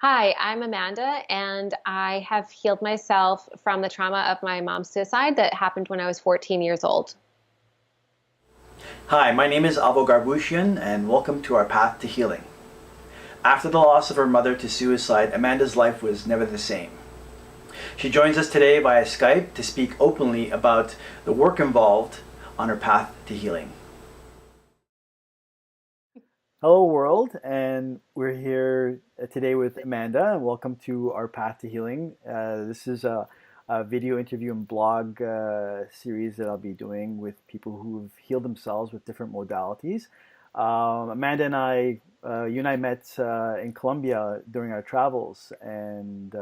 Hi, I'm Amanda, and I have healed myself from the trauma of my mom's suicide that happened when I was 14 years old. Hi, my name is Avo Garbushian, and welcome to our path to healing. After the loss of her mother to suicide, Amanda's life was never the same. She joins us today via Skype to speak openly about the work involved on her path to healing. Hello, world, and we're here today with Amanda. Welcome to our path to healing. This is a video interview and blog series that I'll be doing with people who've healed themselves with different modalities. Amanda and you and I met in Colombia during our travels, and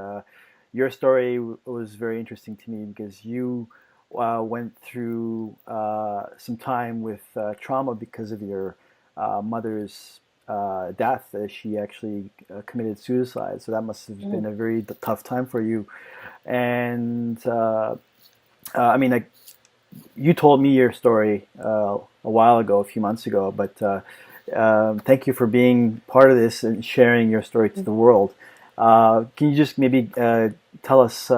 your story was very interesting to me because you went through some time with trauma because of your mother's death. She actually committed suicide, so that must have been a very tough time for you. And like you told me your story a while ago, a few months ago, but thank you for being part of this and sharing your story to the world. Can you just maybe tell us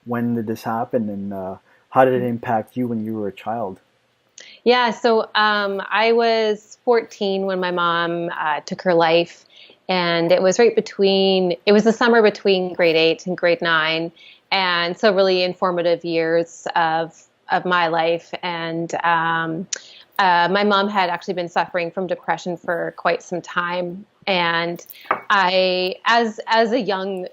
when did this happen and how did it impact you when you were a child? Yeah, so I was 14 when my mom took her life, and it was it was the summer between grade 8 and grade 9, and so really informative years of my life. And my mom had actually been suffering from depression for quite some time, and as a young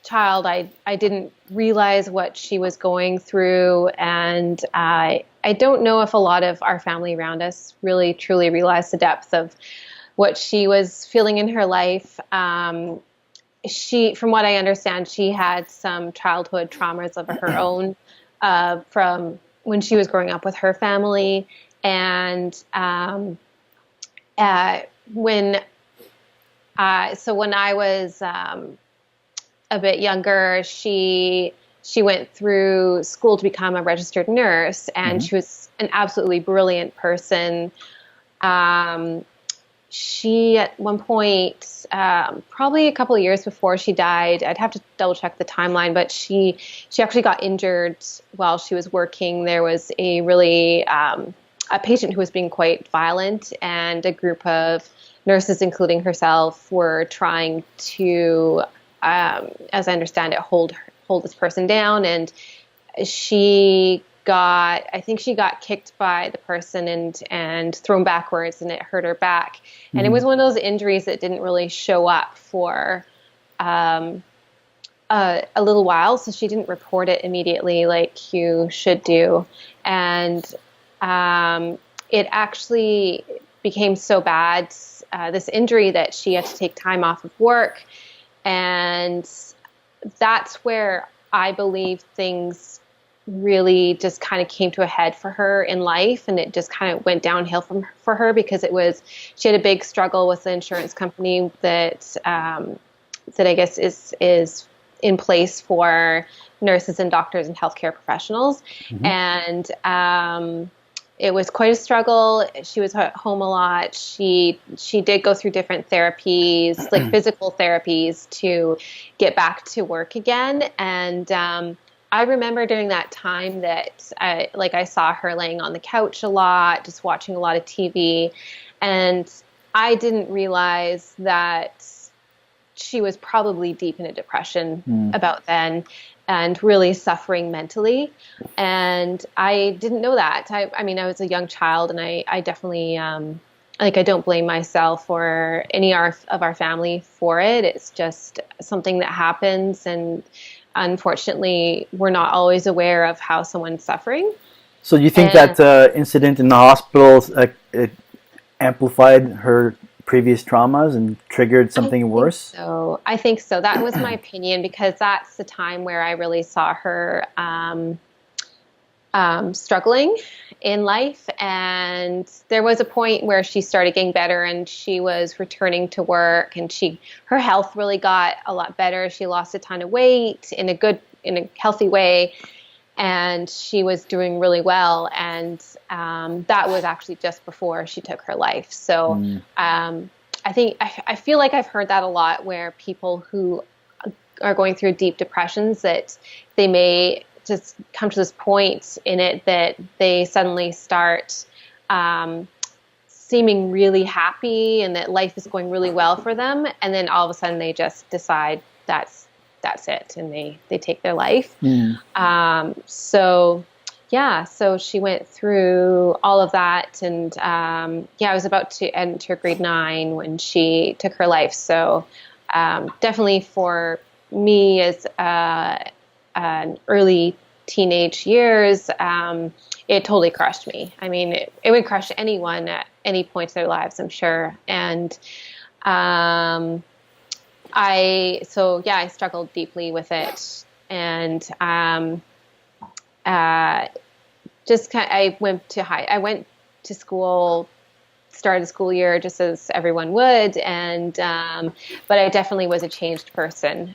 child, I didn't realize what she was going through, and I don't know if a lot of our family around us really truly realized the depth of what she was feeling in her life. From what I understand, she had some childhood traumas of her own from when she was growing up with her family, and when when I was a bit younger, she went through school to become a registered nurse, and she was an absolutely brilliant person. She, at one point, probably a couple of years before she died, I'd have to double check the timeline, but she actually got injured while she was working. There was a patient who was being quite violent, and a group of nurses, including herself, were trying to, as I understand it, hold this person down. And I think she got kicked by the person and thrown backwards, and it hurt her back. And it was one of those injuries that didn't really show up for a little while, so she didn't report it immediately like you should do. And it actually became so bad, this injury, that she had to take time off of work. And that's where I believe things really just kind of came to a head for her in life, and it just kind of went downhill for her, because she had a big struggle with the insurance company that I guess is in place for nurses and doctors and healthcare professionals. And it was quite a struggle. She was at home a lot. She did go through different therapies, like physical therapies, to get back to work again. And I remember during that time that I saw her laying on the couch a lot, just watching a lot of TV. And I didn't realize that she was probably deep in a depression about then, and really suffering mentally. And I didn't know that. I mean, I was a young child, and I definitely, I don't blame myself or any of our family for it. It's just something that happens, and unfortunately, we're not always aware of how someone's suffering. So you think that incident in the hospital it amplified her previous traumas and triggered something worse? So I think so. That was my opinion, because that's the time where I really saw her struggling in life. And there was a point where she started getting better, and she was returning to work, and her health really got a lot better. She lost a ton of weight in a healthy way, and she was doing really well. And that was actually just before she took her life. So I feel like I've heard that a lot, where people who are going through deep depressions, that they may just come to this point in it that they suddenly start seeming really happy and that life is going really well for them, and then all of a sudden they just decide that's it, and they take their life. So yeah, so she went through all of that, and I was about to enter grade 9 when she took her life. So definitely for me as an early teenage years, it totally crushed me. I mean, it would crush anyone at any point in their lives, I'm sure. And I struggled deeply with it, and I went to school, started the school year just as everyone would, and but I definitely was a changed person,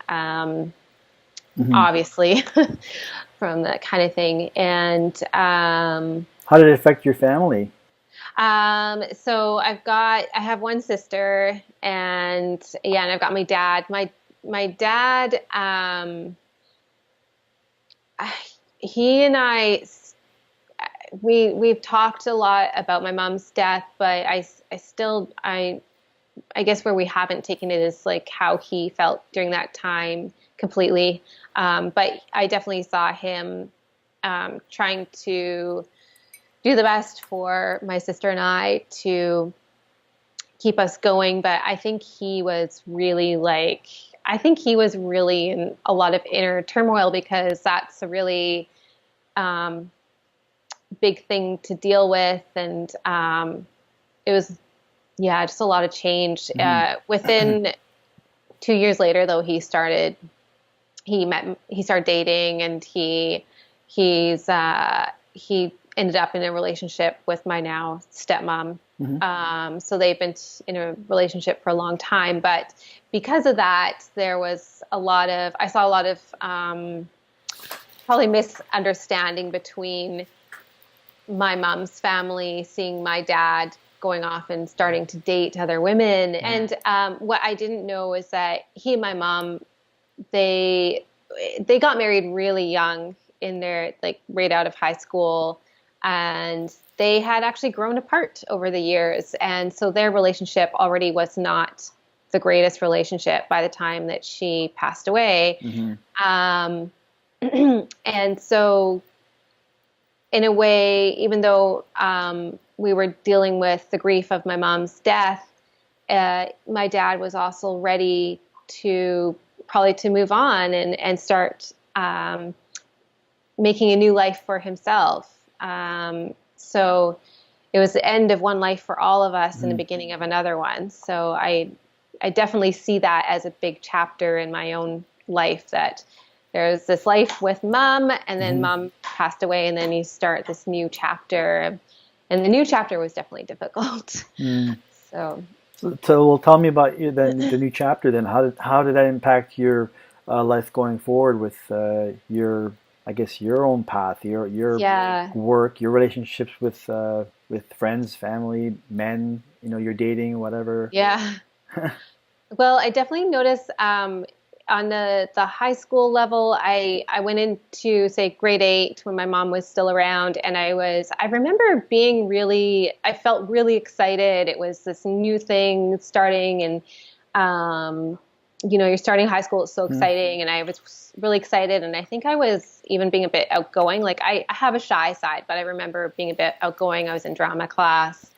obviously, from that kind of thing. And how did it affect your family? So I have one sister, and I've got my dad. My dad, he and we've talked a lot about my mom's death, but I guess where we haven't taken it is like how he felt during that time completely. But I definitely saw him trying to do the best for my sister and I to keep us going. But I think he was really in a lot of inner turmoil, because that's a really big thing to deal with. And it was, just a lot of change. Within 2 years later, though, he started dating, and he ended up in a relationship with my now stepmom. So they've been in a relationship for a long time, but because of that, I saw a lot of probably misunderstanding between my mom's family, seeing my dad going off and starting to date other women. And what I didn't know is that he and my mom, they got married really young, in their, like, right out of high school, and they had actually grown apart over the years. And so their relationship already was not the greatest relationship by the time that she passed away. And so in a way, even though we were dealing with the grief of my mom's death, my dad was also ready to move on and start making a new life for himself. So it was the end of one life for all of us and the beginning of another one. So I definitely see that as a big chapter in my own life, that there's this life with mom, and then mom passed away, and then you start this new chapter. And the new chapter was definitely difficult. So well, tell me about the new chapter then. How did that impact your life going forward with your own path, your work, your relationships with friends, family, men, you're dating, whatever? Yeah. Well, I definitely noticed on the high school level, I went into, say, grade 8 when my mom was still around, and I remember I felt really excited. It was this new thing starting, and you're starting high school. It's so exciting. And I was really excited. And I think I was even being a bit outgoing. Like, I have a shy side, but I remember being a bit outgoing. I was in drama class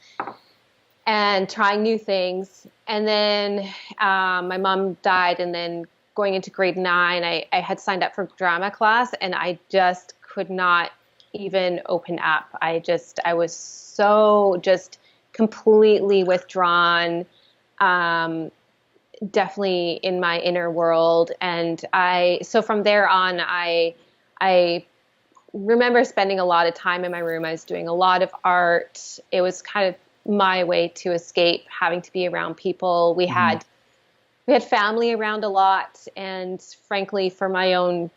and trying new things. And then my mom died. And then going into grade 9, I had signed up for drama class, and I just could not even open up. I was so just completely withdrawn, definitely in my inner world. And so from there on, I remember spending a lot of time in my room. I was doing a lot of art. It was kind of my way to escape having to be around people. We had family around a lot. And frankly, for my own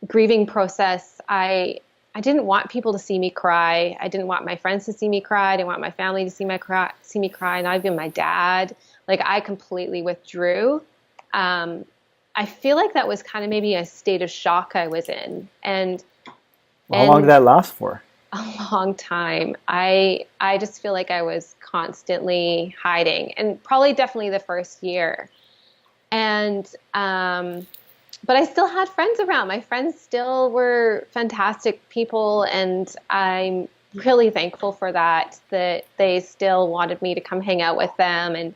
grieving process, I didn't want people to see me cry. I didn't want my friends to see me cry. I didn't want my family to see me cry, not even my dad. Like I completely withdrew. Um, I feel like that was kind of maybe a state of shock I was in, Well, how long did and that last for? a long time. I just feel like I was constantly hiding, and probably definitely the first year. And but I still had friends around. My friends still were fantastic people, and I'm really thankful for that, that they still wanted me to come hang out with them. And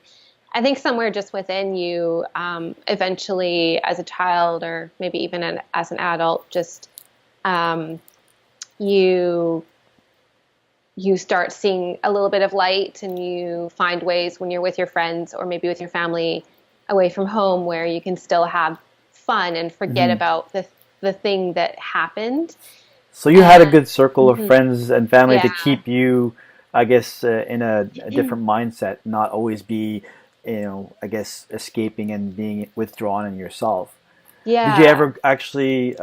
I think somewhere just within you, eventually as a child or maybe even as an adult, just um, you you start seeing a little bit of light, and you find ways when you're with your friends or maybe with your family away from home where you can still have fun and forget Hmm. about the thing that happened. So you had a And good circle of friends and family to yeah, keep you, I guess, in a different mindset, not always be, I guess, escaping and being withdrawn in yourself. Did you yeah, ever actually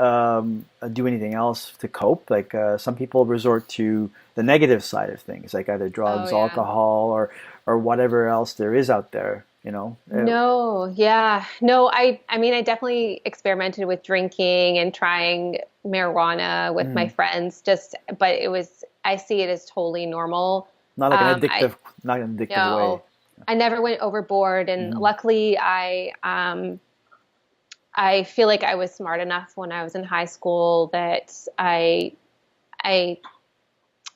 do anything else to cope? Like some people resort to the negative side of things, like either oh drugs, yeah. alcohol, or whatever else there is out there. No, yeah. No, I mean I definitely experimented with drinking and trying marijuana with my Mhm. friends, just but it was I see it as totally normal. Not like I not an addictive way. no, I never went overboard, and Hmm. luckily I feel like I was smart enough when I was in high school that I I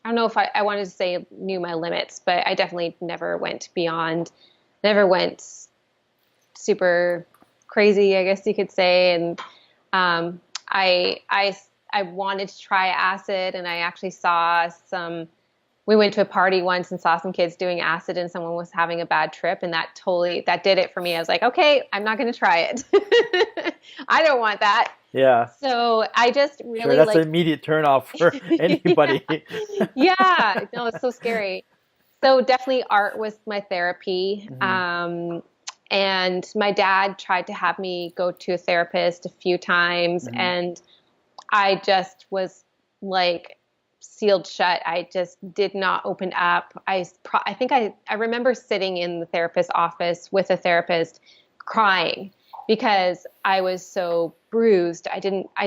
don't know if I wanted to say knew my limits, but I definitely never went beyond, never went super crazy, I guess you could say. And um, I I I wanted to try acid, and I actually saw some. We went to a party once and saw some kids doing acid, and someone was having a bad trip, and that did it for me. I was like, okay, I'm not going to try it. I don't want that. Yeah, So I just sure. really That's an like, immediate turnoff for yeah, anybody. yeah, no, it's so scary. So definitely art was my therapy. Hmm. And my dad tried to have me go to a therapist a few times, Hmm. and I just was like sealed shut. I just did not open up. I think I remember sitting in the therapist's office with a therapist crying because I was so bruised. I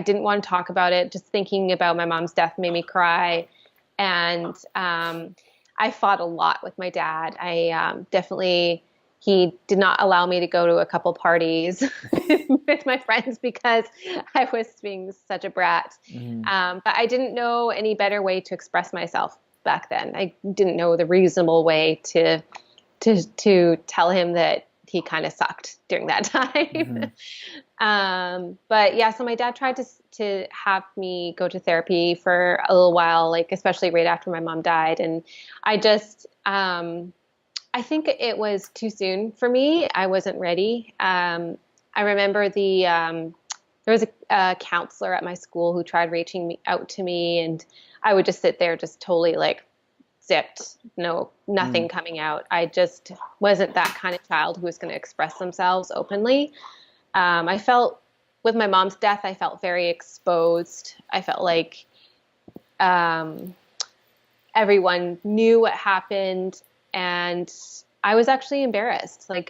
didn't want to talk about it. Just thinking about my mom's death made me cry. And I fought a lot with my dad. I definitely he did not allow me to go to a couple parties with my friends because I was being such a brat. Hmm. But I didn't know any better way to express myself back then. I didn't know the reasonable way to tell him that he kind of sucked during that time. Hmm. But yeah, so my dad tried to have me go to therapy for a little while, like especially right after my mom died, and I just I think it was too soon for me. I wasn't ready. I remember there was a counselor at my school who tried reaching out to me, and I would just sit there, just totally like zipped, no, Hmm. nothing coming out. I just wasn't that kind of child who was going to express themselves openly. I felt with my mom's death, I felt very exposed. I felt like um, everyone knew what happened, and I was actually embarrassed. Like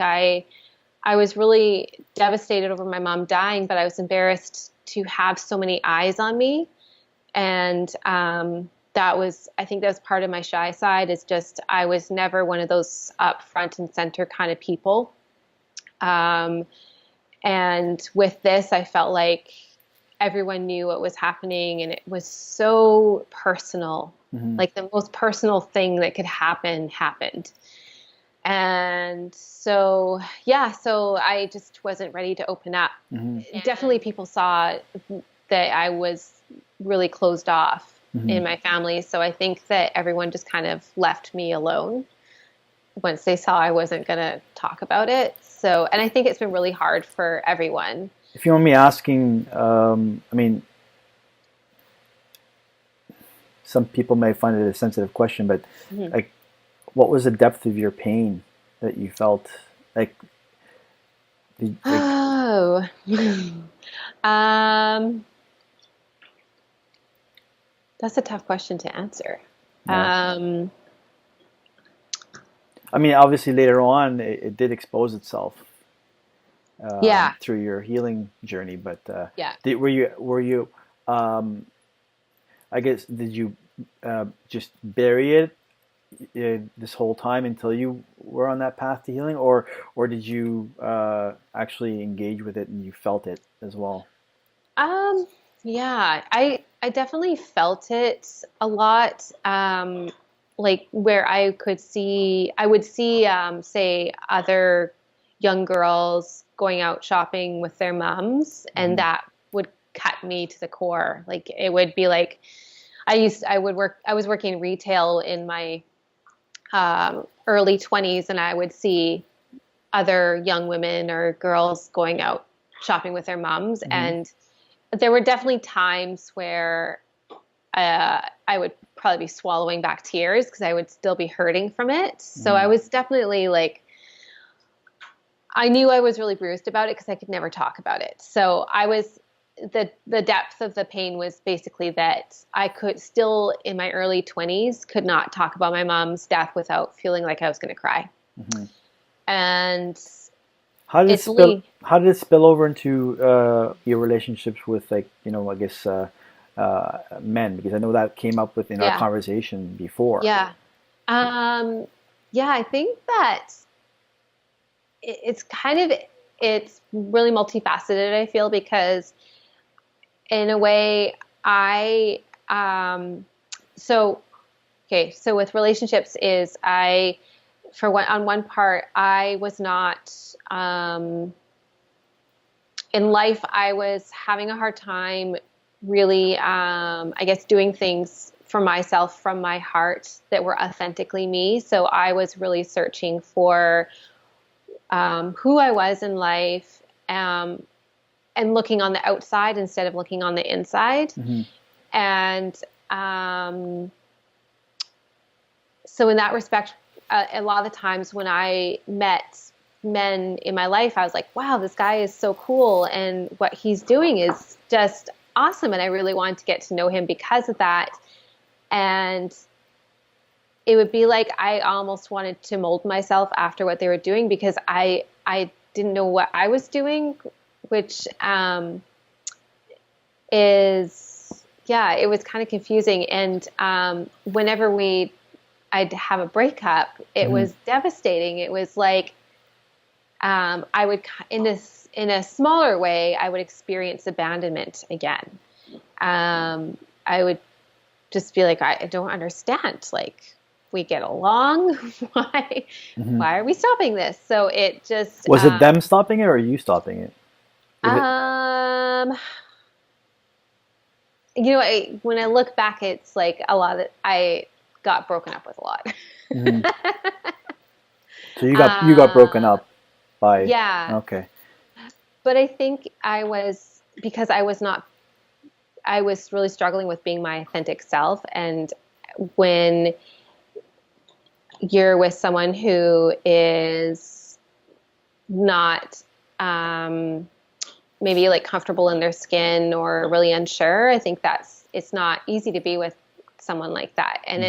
I was really devastated over my mom dying, but I was embarrassed to have so many eyes on me. And I think that was part of my shy side, is just I was never one of those up front and center kind of people. Um, and with this, I felt like everyone knew what was happening, and it was so personal. Hmm. Like the most personal thing that could happen happened. And so, yeah, so I just wasn't ready to open up. Hmm. Definitely people saw that I was really closed off Hmm. in my family. So I think that everyone just kind of left me alone once they saw I wasn't going to talk about it. So, and I think it's been really hard for everyone. If you want me asking, I mean, some people may find it a sensitive question, but Mhm. like, what was the depth of your pain that you felt? Like, like, Oh, um, that's a tough question to answer. yeah. Um, I mean, obviously later on it did expose itself Yeah. through your healing journey. But Yeah. were you um, I guess did you just bury it this whole time until you were on that path to healing, or did you actually engage with it and you felt it as well? Um, yeah, I definitely felt it a lot. Like where I would see, say, other young girls going out shopping with their mums, and Hmm. that would cut me to the core. Like it would be like I was working retail in my early 20s, and I would see other young women or girls going out shopping with their mums, Hmm. and there were definitely times where I would probably be swallowing back tears because I would still be hurting from it. So Hmm. I was definitely like, I knew I was really bruised about it because I could never talk about it. So I was the depth of the pain was basically that I could still in my early 20s could not talk about my mom's death without feeling like I was going to cry. Hmm. And How did it it's spill? only How did it spill over into your relationships with, like, I guess men? Because I know that came up within our yeah. conversation before. Yeah. Um, yeah, I think that it's kind of it's really multifaceted, I feel, because in a way I so okay, so with relationships is I for one on one part I was not in life I was having a hard time really I guess doing things for myself from my heart that were authentically me. So I was really searching for who I was in life, and looking on the outside instead of looking on the inside. Hmm. And um, so, in that respect, a lot of the times when I met men in my life, I was like, wow, this guy is so cool. And what he's doing is just awesome. And I really wanted to get to know him because of that. And it would be like I almost wanted to mold myself after what they were doing because I didn't know what I was doing, which is yeah, it was kind of confusing. And whenever I'd have a breakup, it Hmm. was devastating. It was like I would in a smaller way, I would experience abandonment again. I would just be like, I don't understand. Like, we get along. why, Hmm. why are we stopping this? So it just, Was it them stopping it or you stopping it? Was it? um, when I look back, it's like a lot of I got broken up with a lot. Hmm. So you got broken uh, up by. yeah, Okay. but I think I was because I was really struggling with being my authentic self, and when you're with someone who is not maybe like comfortable in their skin or really unsure, I think it's not easy to be with someone like that. And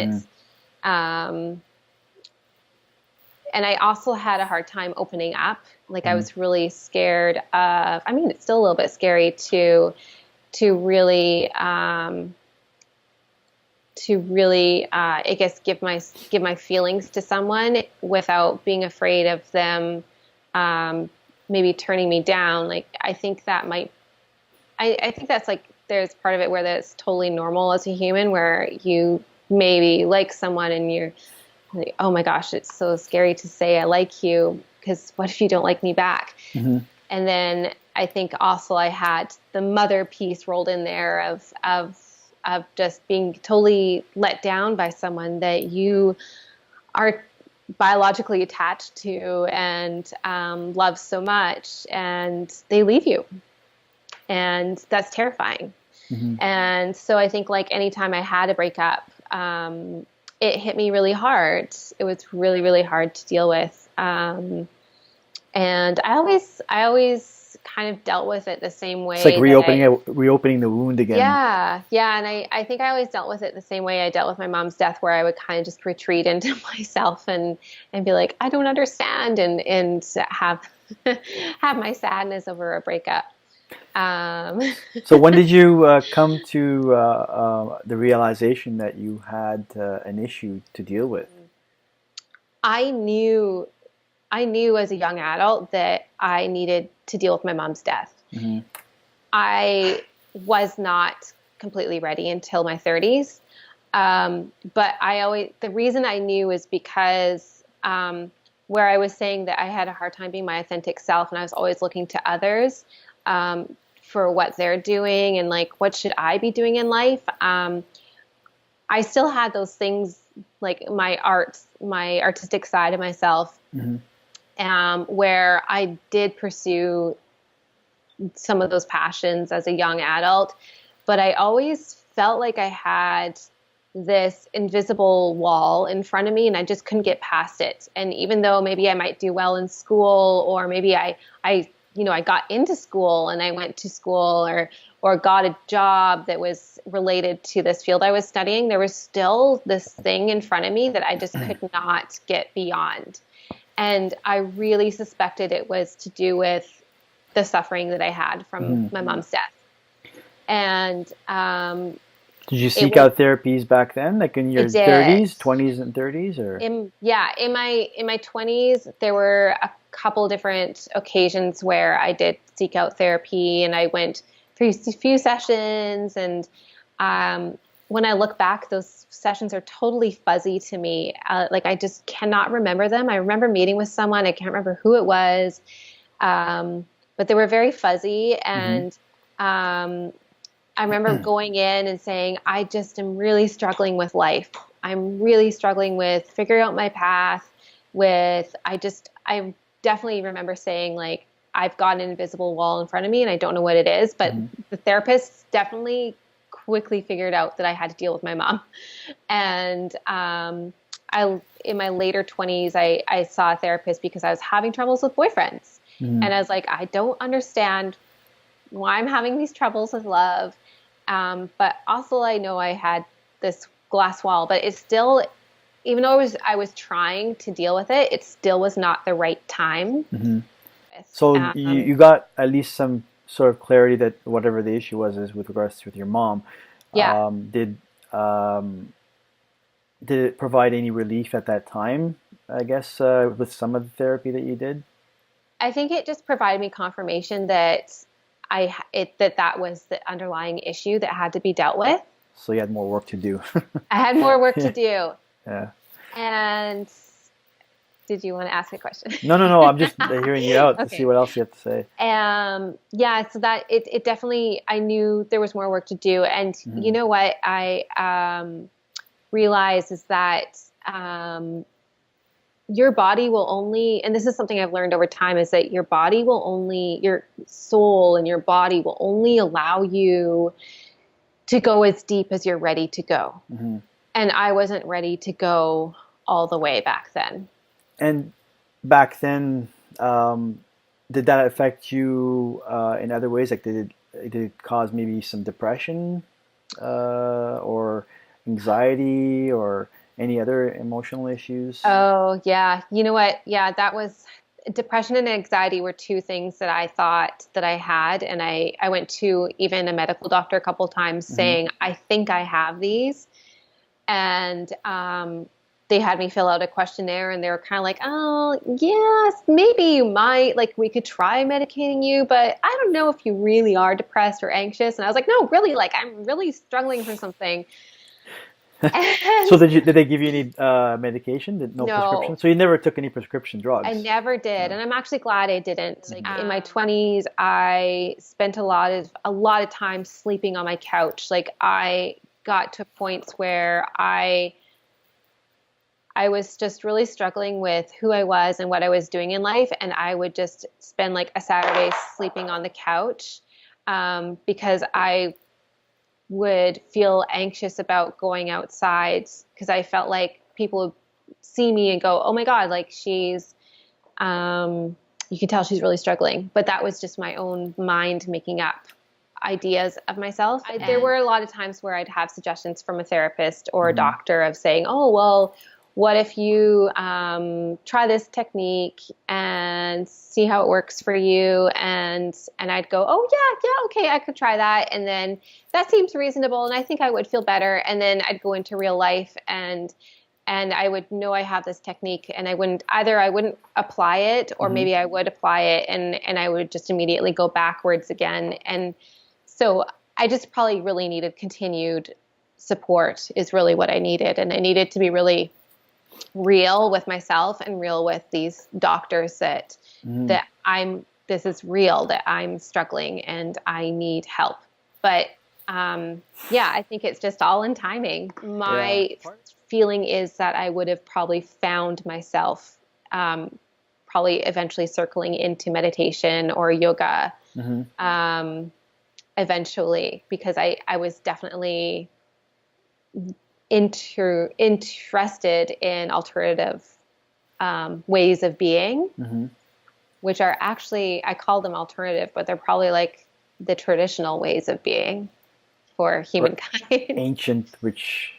Hmm. um, and I also had a hard time opening up. Like I Hmm. was really scared of, I mean, it's still a little bit scary really, I guess, give my feelings to someone without being afraid of them, um, maybe turning me down. Like, I think that's like, there's part of it where that's totally normal as a human, where you maybe like someone and you're like, oh my gosh, it's so scary to say I like you because what if you don't like me back? Hmm. And then I think also I had the mother piece rolled in there of just being totally let down by someone that you are biologically attached to and love so much, and they leave you, and that's terrifying. Hmm. And so I think like anytime I had a breakup, it hit me really hard. It was really, really hard to deal with. And I always kind of dealt with it the same It's like way that I, reopening the wound again. yeah. And I think I always dealt with it the same way I dealt with my mom's death, where I would kind of just retreat into myself and be like, I don't understand, and have, have my sadness over a breakup. Um, So when did you come to the realization that you had an issue to deal with? I knew I knew as a young adult that I needed to deal with my mom's death. Hmm. I was not completely ready until my 30s. But the reason I knew is because where I was saying that I had a hard time being my authentic self, and I was always looking to others for what they're doing and like, what should I be doing in life? I still had those things, like my artistic side of myself, Hmm. where I did pursue some of those passions as a young adult, but I always felt like I had this invisible wall in front of me and I just couldn't get past it. And even though maybe I might do well in school, or maybe I got into school and I went to school, or got a job that was related to this field I was studying, there was still this thing in front of me that I just could not get beyond. And I really suspected it was to do with the suffering that I had from Hmm. my mom's death. And Did you it seek was out therapies back then, like in I your did. 30s, 20s, and 30s, or? In my 20s, there were a couple different occasions where I did seek out therapy, and I went through a few sessions. And when I look back, those sessions are totally fuzzy to me. Like, I just cannot remember them. I remember meeting with someone. I can't remember who it was, but they were very fuzzy. Hmm. And I remember going in and saying, I just am really struggling with life. I'm really struggling with figuring out my path. I definitely remember saying, like, I've got an invisible wall in front of me and I don't know what it is. But Hmm. the therapist definitely quickly figured out that I had to deal with my mom. And in my later 20s, I saw a therapist because I was having troubles with boyfriends. Hmm. And I was like, I don't understand why I'm having these troubles with love. But also I know I had this glass wall, but it's still, even though I was trying to deal with it, it still was not the right time. Hmm. So you got at least some sort of clarity that whatever the issue was is with regards to with your mom. Yeah, Um, did um, did it provide any relief at that time? I guess with some of the therapy that you did. I think it just provided me confirmation that that was the underlying issue that had to be dealt with. So you had more work to do. I had more work to Yeah. do. Yeah. And did you want to ask a question? No, no, no. I'm just hearing you out to see Okay. what else you have to say. Yeah, so that it definitely, I knew there was more work to do. And you Hmm. know what I realized is that your body will only, and this is something I've learned over time, is that your soul and your body will only allow you to go as deep as you're ready to go. Hmm. And I wasn't ready to go all the way back then. And back then, um, did that affect you in other ways? Like, did it cause maybe some depression or anxiety or any other emotional issues? Oh, yeah. You know what? Yeah, that was depression and anxiety were two things that I thought that I had. And I went to even a medical doctor a couple times Hmm. saying, I think I have these. And they had me fill out a questionnaire, and they were kind of like, oh, yes, maybe you might, like, we could try medicating you, but I don't know if you really are depressed or anxious. And I was like, no, really, like, I'm really struggling for something. So And did they give you any medication? Did no prescription? no, So you never took any prescription I drugs? never did, No. and I'm actually glad I didn't. Like, Hmm. in my 20s, I spent a lot of time sleeping on my couch. Like, I got to points where I was just really struggling with who I was and what I was doing in life, and I would just spend like a Saturday sleeping on the couch because I would feel anxious about going outside, because I felt like people would see me and go, "Oh my God, like she's um, you can tell she's really struggling. But that was just my own mind making up ideas of myself. There were a lot of times where I'd have suggestions from a therapist or a doctor of saying, oh, well, what if you try this technique and see how it works for you? And I'd go, oh, yeah, okay, I could try that. And then that seems reasonable, and I think I would feel better. And then I'd go into real life, and I would know I have this technique, and I wouldn't apply it, or maybe I would apply it, and I would just immediately go backwards again. And so I just probably really needed continued support is really what I needed. And I needed to be really real with myself and real with these doctors that this is real, that I'm struggling and I need help. But I think it's just all in timing. My feeling is that I would have probably found myself probably eventually circling into meditation or yoga eventually, because I was definitely interested in alternative ways of being, which are actually, I call them alternative, but they're probably like the traditional ways of being for humankind. Ancient, which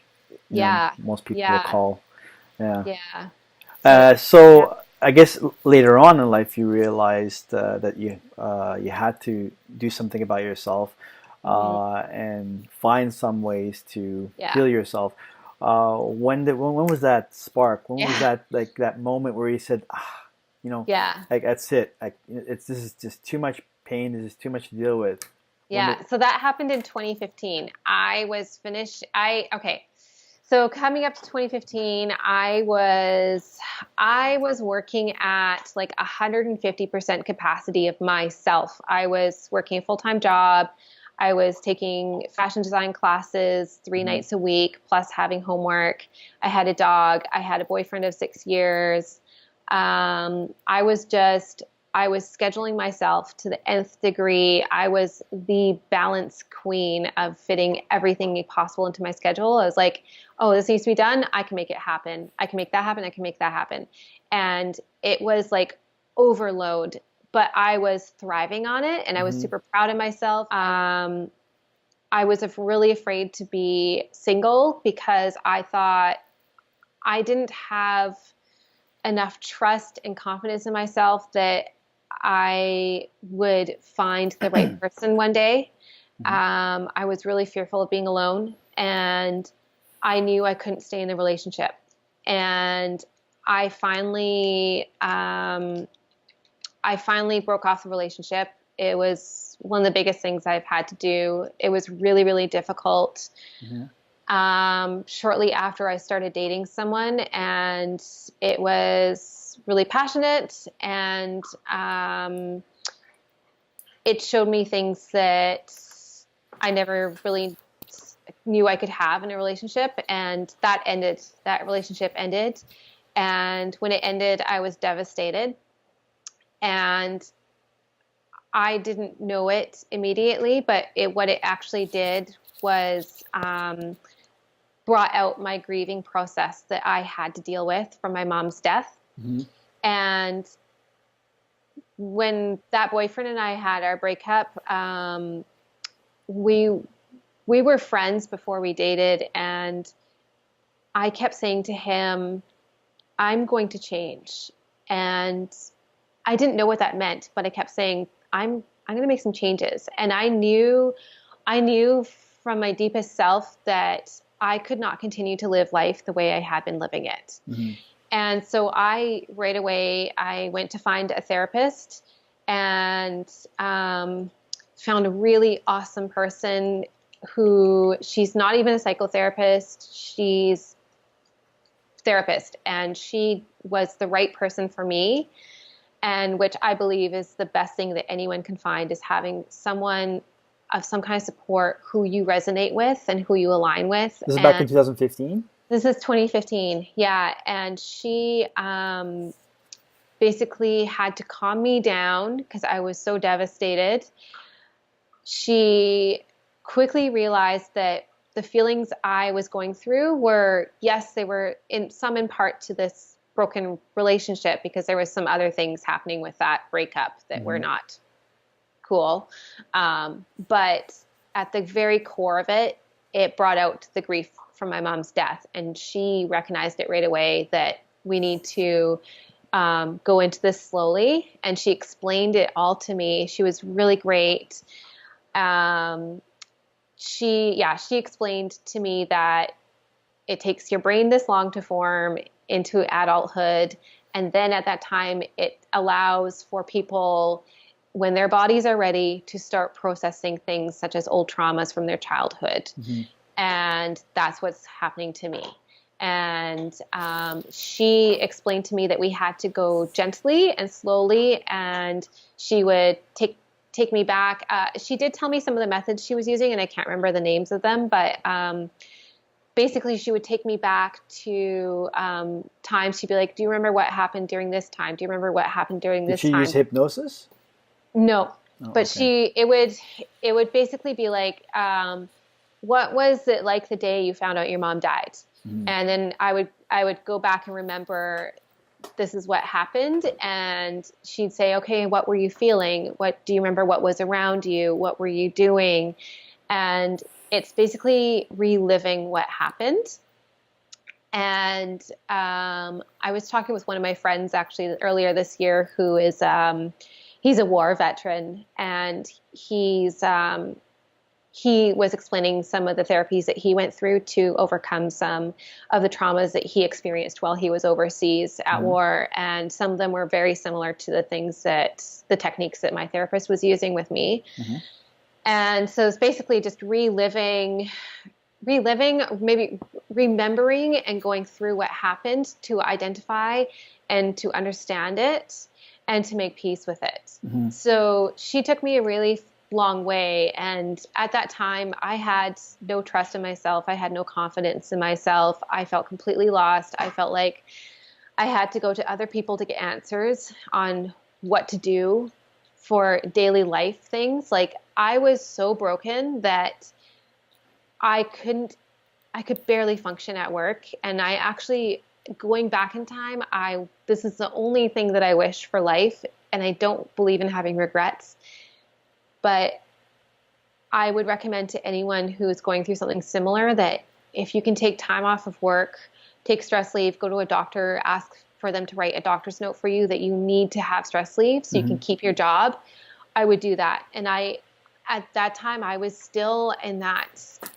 most people will call. So I guess later on in life you realized that you had to do something about yourself and find some ways to heal yourself. When was that spark? When was that, like, that moment where you said, like, that's it. Like, this is just too much pain. This is too much to deal with. So that happened in 2015. I was finished. So coming up to 2015, I was working at like 150% capacity of myself. I was working a full-time job. I was taking fashion design classes 3 nights a week, plus having homework. I had a dog. I had a boyfriend of 6 years. I was scheduling myself to the nth degree. I was the balance queen of fitting everything possible into my schedule. I was like, oh, this needs to be done. I can make it happen. I can make that happen. I can make that happen. And it was like overload, but I was thriving on it, and I was super proud of myself. I was really afraid to be single because I thought I didn't have enough trust and confidence in myself that I would find the right person one day. I was really fearful of being alone, and I knew I couldn't stay in a relationship. And I finally broke off the relationship. It was one of the biggest things I've had to do. It was really, really difficult. Shortly after, I started dating someone, and it was really passionate, and it showed me things that I never really knew I could have in a relationship, and that relationship ended. And when it ended, I was devastated, and I didn't know it immediately, but what it actually did was brought out my grieving process that I had to deal with from my mom's death. And when that boyfriend and I had our breakup, we were friends before we dated, and I kept saying to him, I'm going to change. And I didn't know what that meant, but I kept saying, I'm going to make some changes. And I knew from my deepest self that I could not continue to live life the way I had been living it. And so right away, I went to find a therapist, and found a really awesome person she's not even a psychotherapist. She's a therapist, and she was the right person for me. And which I believe is the best thing that anyone can find, is having someone of some kind of support who you resonate with and who you align with. This is back in 2015? This is 2015, yeah. And she basically had to calm me down because I was so devastated. She quickly realized that the feelings I was going through were, yes, they were in part to this broken relationship because there was some other things happening with that breakup that were not cool. But at the very core of it, it brought out the grief from my mom's death. And she recognized it right away that we need to go into this slowly. And she explained it all to me. She was really great. She explained to me that it takes your brain this long to form into adulthood. And then at that time, it allows for people, when their bodies are ready, to start processing things such as old traumas from their childhood. And that's what's happening to me. And she explained to me that we had to go gently and slowly, and she would take me back. She did tell me some of the methods she was using, and I can't remember the names of them, but basically she would take me back to times. She'd be like, do you remember what happened during this time? Do you remember what happened during this time? Did she use hypnosis? No, but okay. it would basically be like, what was it like the day you found out your mom died? And then I would go back and remember, this is what happened. And she'd say, okay, what were you feeling? What do you remember? What was around you? What were you doing? And it's basically reliving what happened. And I was talking with one of my friends actually earlier this year, who is he's a war veteran, and he was explaining some of the therapies that he went through to overcome some of the traumas that he experienced while he was overseas at war. And some of them were very similar to the techniques that my therapist was using with me. And so it's basically just reliving, maybe remembering and going through what happened to identify and to understand it and to make peace with it. So she took me a really long way. And at that time, I had no trust in myself. I had no confidence in myself. I felt completely lost. I felt like I had to go to other people to get answers on what to do for daily life things. Like, I was so broken that I could barely function at work. And I actually, going back in time, this is the only thing that I wish for life. And I don't believe in having regrets. But I would recommend to anyone who is going through something similar that if you can take time off of work, take stress leave, go to a doctor, ask for them to write a doctor's note for you that you need to have stress leave so you can keep your job, I would do that. And at that time, I was still in that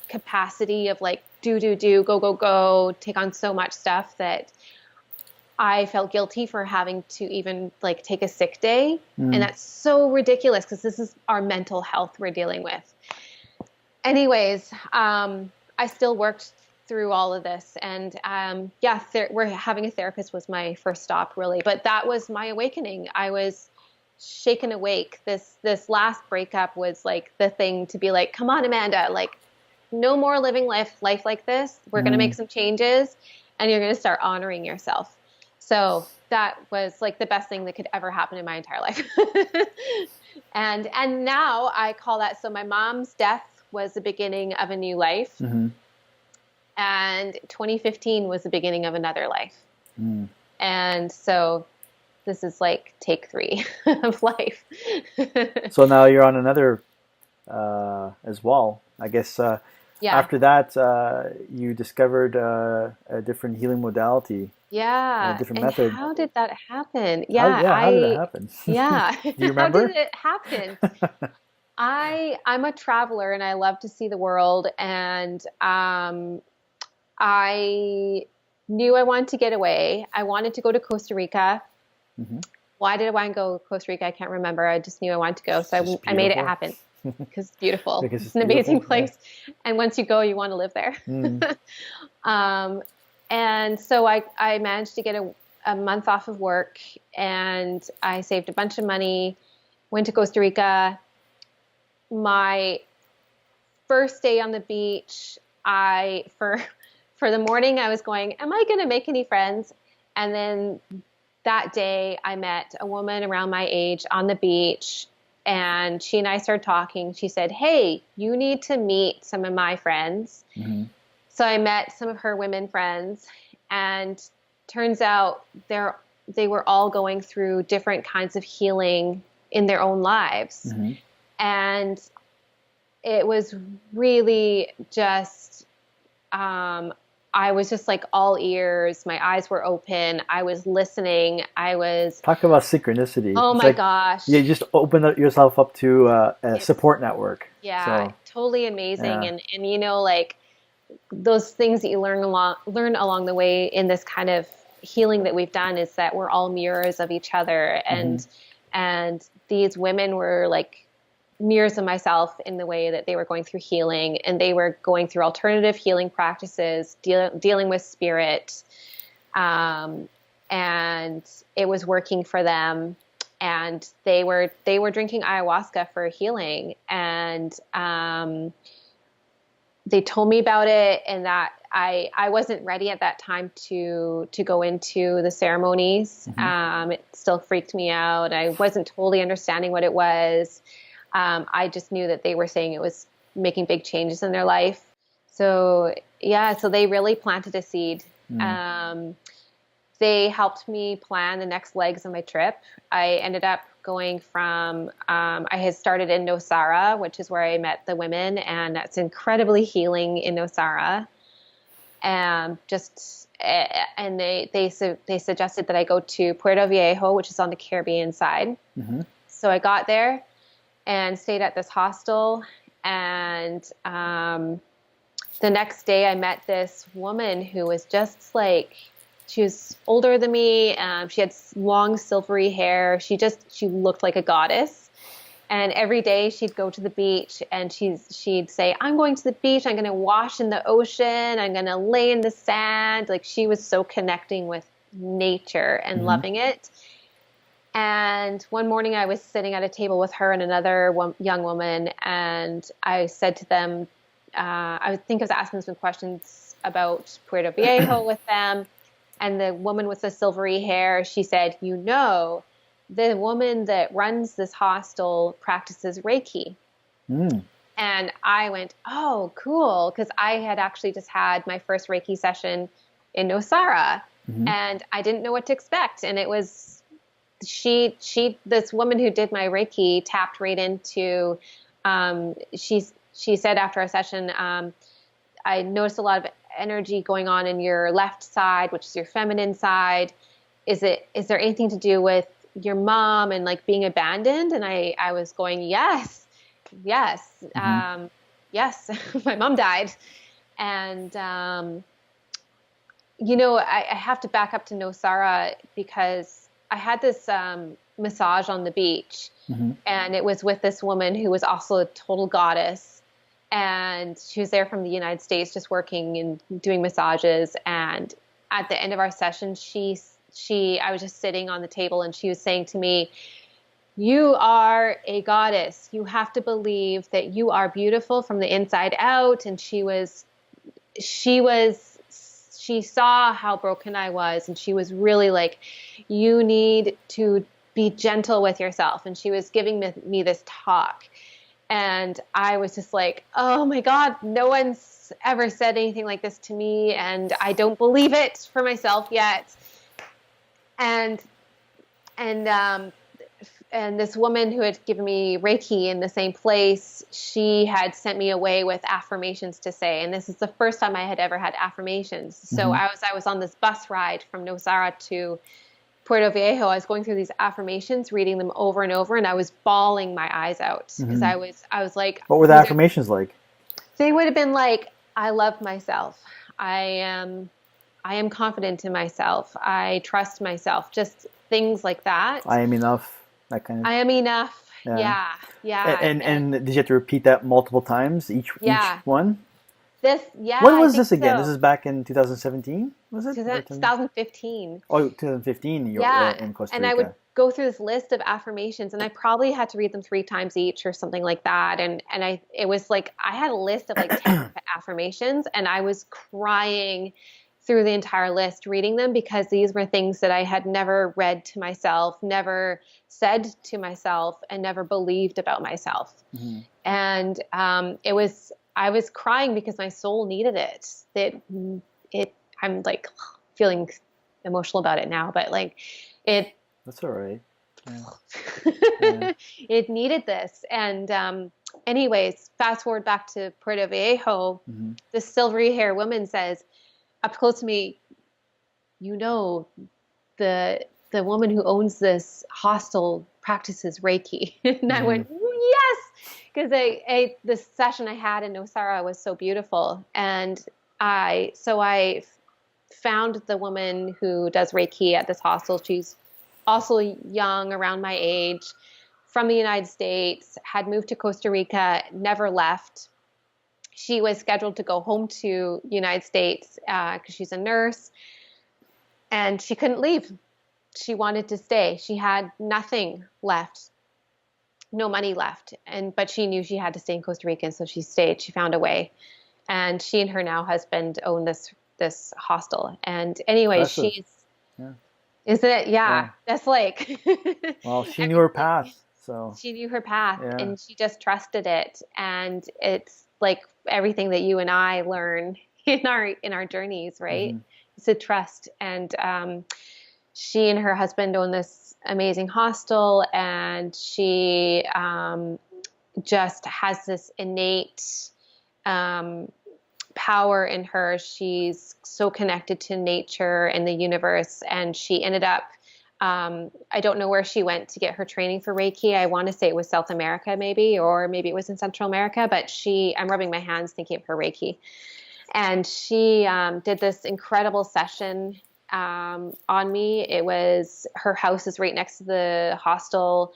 capacity of like, do, go, take on so much stuff that I felt guilty for having to even like take a sick day. And that's so ridiculous because this is our mental health we're dealing with. Anyways, I still worked through all of this. And we're having a therapist was my first stop, really. But that was my awakening. I was shaken awake. This last breakup was like the thing to be like, come on, Amanda, like no more living life like this. We're going to make some changes and you're going to start honoring yourself. So that was like the best thing that could ever happen in my entire life. And now I call that, so my mom's death was the beginning of a new life. And 2015 was the beginning of another life. And so this is like take 3 of life. So now you're on another as well. I guess after that, you discovered a different healing modality. Yeah. A different method. How did that happen? How did it happen? Yeah. Do you remember? How did it happen? I'm a traveler and I love to see the world. And I knew I wanted to get away. I wanted to go to Costa Rica. Why did I want to go to Costa Rica? I can't remember. I just knew I wanted to go. So I made it happen. Because it's beautiful. It's an amazing place. Yeah. And once you go, you want to live there. And so I managed to get a month off of work, and I saved a bunch of money, went to Costa Rica. My first day on the beach, for the morning, I was going, am I going to make any friends? And then that day I met a woman around my age on the beach, and she and I started talking. She said, hey, you need to meet some of my friends. So I met some of her women friends, and turns out they were all going through different kinds of healing in their own lives. Mm-hmm. And it was really just, I was just like all ears. My eyes were open. I was listening. Talk about synchronicity. Oh It's my like gosh. you just open up yourself up to a It's, support network. yeah, So totally amazing. yeah. And you know, like those things that you learn along the way in this kind of healing that we've done is that we're all mirrors of each other. Mm-hmm. And these women were like mirrors of myself in the way that they were going through healing, and they were going through alternative healing practices, dealing with spirit. And it was working for them. And they were drinking ayahuasca for healing. And, they told me about it, and that I wasn't ready at that time to go into the ceremonies. Mm-hmm. It still freaked me out. I wasn't totally understanding what it was. I just knew that they were saying it was making big changes in their life. So yeah, so they really planted a seed. Mm. They helped me plan the next legs of my trip. I ended up going from, I had started in Nosara, which is where I met the women, and that's incredibly healing in Nosara. And they suggested that I go to Puerto Viejo, which is on the Caribbean side. Mm-hmm. So I got there and stayed at this hostel. And the next day I met this woman who was just like, she was older than me. She had long silvery hair. She looked like a goddess. And every day she'd go to the beach and she'd say, I'm going to the beach. I'm going to wash in the ocean. I'm going to lay in the sand. Like, she was so connecting with nature and Mm-hmm. loving it. And one morning I was sitting at a table with her and another young woman. And I said to them, I think I was asking some questions about Puerto Viejo with them. And the woman with the silvery hair, she said, you know, the woman that runs this hostel practices Reiki. Mm. And I went, oh, cool. Because I had actually just had my first Reiki session in Nosara. Mm-hmm. And I didn't know what to expect. And it was, this woman who did my Reiki tapped right into, she said after a session, I noticed a lot of energy going on in your left side, which is your feminine side. Is there anything to do with your mom and like being abandoned? And I was going, yes. Mm-hmm. Yes, my mom died. And, you know, I have to back up to Nosara because I had this, massage on the beach, Mm-hmm. and it was with this woman who was also a total goddess. And she was there from the United States, just working and doing massages. And at the end of our session, I was just sitting on the table, and she was saying to me, you are a goddess. You have to believe that you are beautiful from the inside out. And she saw how broken I was. And she was really like, you need to be gentle with yourself. And she was giving me this talk. And I was just like, oh my God, no one's ever said anything like this to me. And I don't believe it for myself yet. And this woman who had given me Reiki in the same place, she had sent me away with affirmations to say. And this is the first time I had ever had affirmations. So Mm-hmm. I was on this bus ride from Nosara to Puerto Viejo. I was going through these affirmations, reading them over and over, and I was bawling my eyes out because Mm-hmm. I was like, What were the affirmations like? they would have been like, I love myself. I am confident in myself. I trust myself. Just things like that. I am enough. That kind of. I am enough. Yeah. Yeah. And did you have to repeat that multiple times each Yeah. one? Yeah, When I was think this again? so. This is back in 2017, was it? Or 2015. Oh, 2015. You're Yeah. in Costa And I would Rica. go through this list of affirmations, and I probably had to read them 3 times each or something like that. And it was like, I had a list of like 10 affirmations, and I was crying through the entire list reading them because these were things that I had never read to myself, never said to myself, and never believed about myself. Mm-hmm. And I was crying because my soul needed it. I'm like feeling emotional about it now, but like it That's all right. Yeah. Yeah. it needed this. And anyways, fast forward back to Puerto Viejo, Mm-hmm. this silvery hair woman says up close to me, you know, the the woman who owns this hostel practices Reiki. And I Mm-hmm. went, yes, because this session I had in Nosara was so beautiful. And I found the woman who does Reiki at this hostel. She's also young, around my age, from the United States, had moved to Costa Rica, never left. She was scheduled to go home to United States because she's a nurse, and she couldn't leave. She wanted to stay. She had nothing left, no money left, but she knew she had to stay in Costa Rica, and so she stayed. She found a way, and she and her now husband own this hostel. And anyway, Impressive. she's Yeah. is it yeah, Yeah. that's like Well, she knew her everything. path, so She knew her path, yeah. and she just trusted it. And it's like everything that you and I learn in our journeys, right? Mm-hmm. It's a trust. And she and her husband own this amazing hostel, and she just has this innate um, power in her. She's so connected to nature and the universe, and she ended up. I don't know where she went to get her training for Reiki. I want to say it was South America, maybe, or maybe it was in Central America. But I'm rubbing my hands thinking of her Reiki. And she did this incredible session on me. Her house is right next to the hostel.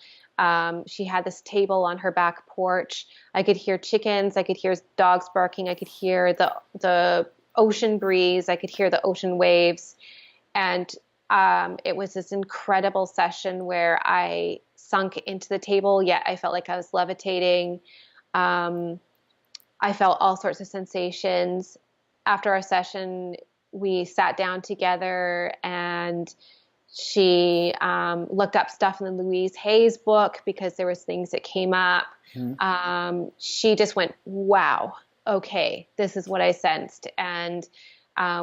She had this table on her back porch. I could hear chickens. I could hear dogs barking. I could hear the ocean breeze. I could hear the ocean waves. And it was this incredible session where I sunk into the table, yet I felt like I was levitating. I felt all sorts of sensations. After our session, we sat down together, and she looked up stuff in the Louise Hay's book because there was things that came up. Mm-hmm. She just went, wow, okay, this is what I sensed. And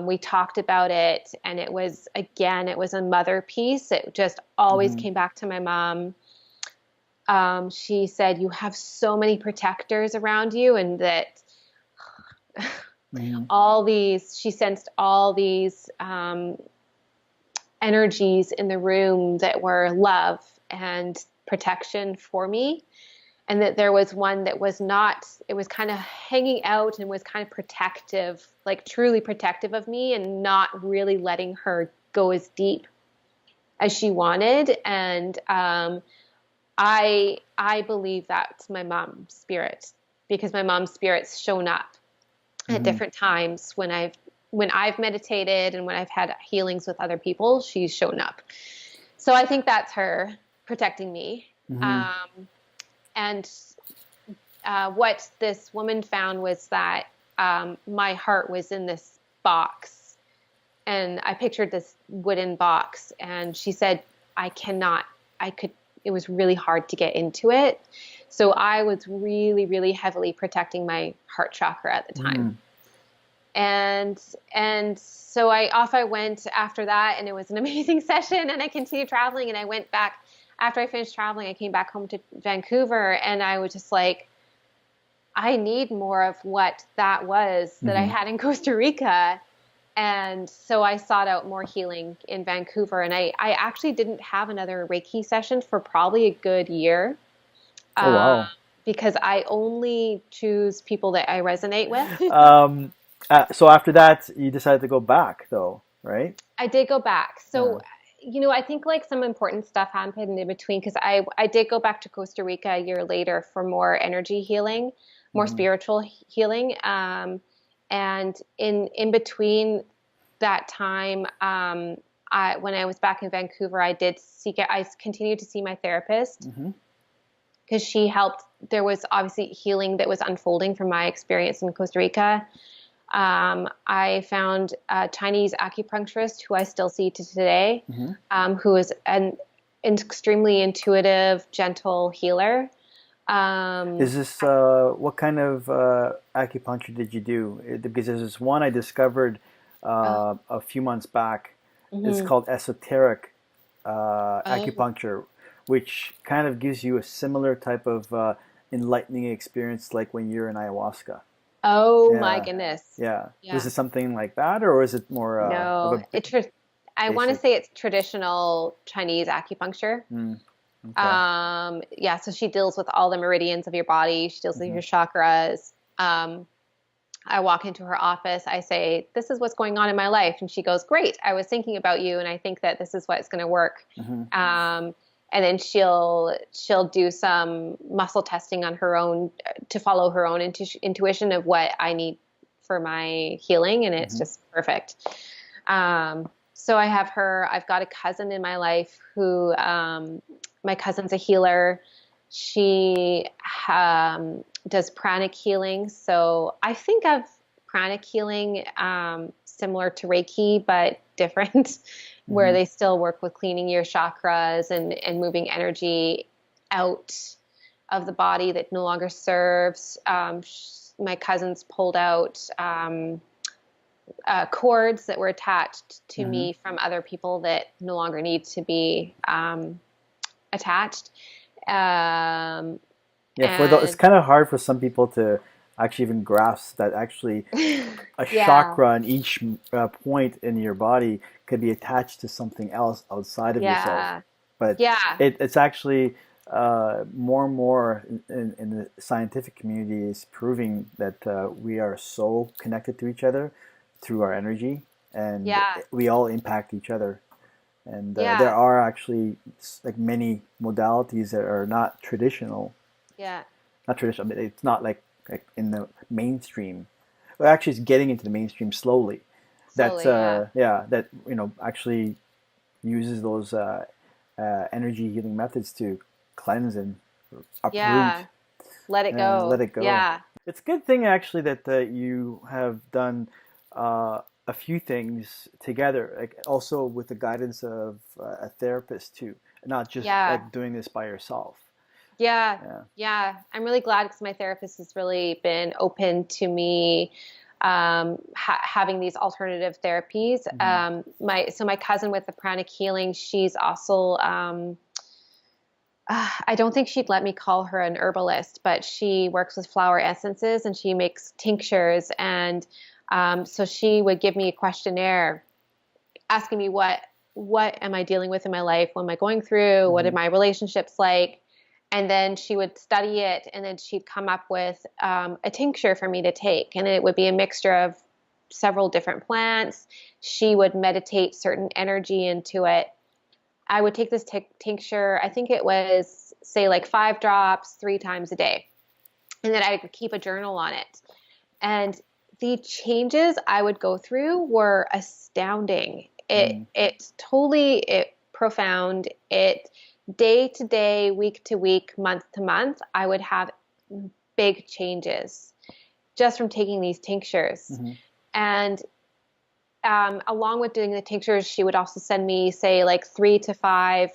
we talked about it, and it was a mother piece. It just always Mm-hmm. came back to my mom. She said, you have so many protectors around you, and that Mm-hmm. she sensed all these energies in the room that were love and protection for me. And that there was one that was not, it was kind of hanging out and was kind of protective, like truly protective of me, and not really letting her go as deep as she wanted. And I believe that's my mom's spirit, because my mom's spirit's shown up at Mm-hmm. different times when I've meditated and when I've had healings with other people. She's shown up. So I think that's her protecting me. Mm-hmm. And what this woman found was that my heart was in this box, and I pictured this wooden box, and she said, it was really hard to get into it. So I was really, really heavily protecting my heart chakra at the time. Mm-hmm. And so I went after that, and it was an amazing session, and I continued traveling, and I went back after I finished traveling. I came back home to Vancouver, and I was just like, I need more of what that was that I Mm-hmm. had in Costa Rica. And so I sought out more healing in Vancouver, and I actually didn't have another Reiki session for probably a good year. Oh wow. Because I only choose people that I resonate with. Um, so after that, you decided to go back, though, right? I did go back. Uh, So, I think like some important stuff happened in between, because I did go back to Costa Rica a year later for more energy healing, more mm-hmm. spiritual healing. And in between that time, when I was back in Vancouver, I continued to see my therapist, Mm-hmm. because she helped. There was obviously healing that was unfolding from my experience in Costa Rica. I found a Chinese acupuncturist who I still see to today, Mm-hmm. who is an extremely intuitive, gentle healer. Um, Is this what kind of acupuncture did you do? Because there's this one I discovered oh, a few months back. It's Mm-hmm. called esoteric Oh. acupuncture, which kind of gives you a similar type of enlightening experience like when you're in ayahuasca. Oh my Yeah, goodness. yeah. Was Yeah. it something like that, or is it more of No, a I want to basic? say it's traditional Chinese acupuncture. Mm, okay. Yeah, so she deals with all the meridians of your body. She deals with Hmm. your chakras. I walk into her office. I say, "This is what's going on in my life," and she goes, "Great. I was thinking about you, and I think that this is what's going to work." Hmm. And then she'll do some muscle testing on her own to follow her own intuition of what I need for my healing, and it's Hmm. just perfect. So I have her. I've got a cousin in my life who my cousin's a healer. She does pranic healing. So I think of pranic healing similar to Reiki, but different, where Hmm. they still work with cleaning your chakras and moving energy out of the body that no longer serves. My cousins pulled out cords that were attached to Hmm. me from other people that no longer need to be attached. Um, Yeah, it's and kind of hard for some people to actually even grasp that actually a yeah, chakra in each point in your body could be attached to something else outside of yourself. yeah, But yeah, it's actually more and more in the scientific community is proving that we are so connected to each other through our energy, and yeah, we all impact each other. And there yeah, are actually like many modalities that are not traditional, yeah. not traditional. But it's not like in the mainstream. Well, actually, it's getting into the mainstream slowly. That Slowly, yeah, yeah, that actually uses those energy healing methods to cleanse and uproot yeah. Let it and let go. it go. Yeah. It's a good thing actually that you have done a few things together, like also with the guidance of a therapist too, not just Yeah. like doing this by yourself. Yeah. Yeah. Yeah. I'm really glad because my therapist has really been open to me having these alternative therapies. Hmm. My cousin with the pranic healing, she's also I don't think she'd let me call her an herbalist, but she works with flower essences and she makes tinctures. And so she would give me a questionnaire asking me what am I dealing with in my life? What am I going through? What are Hmm. my relationships like? And then she would study it, and then she'd come up with a tincture for me to take, and it would be a mixture of several different plants. She would meditate certain energy into it. I would take this tincture. I think it was say like 5 drops 3 times a day, and then I would keep a journal on it. And the changes I would go through were astounding. Hmm. It profound. It day to day, week to week, month to month, I would have big changes just from taking these tinctures. Hmm. And along with doing the tinctures, she would also send me, say, like 3 to 5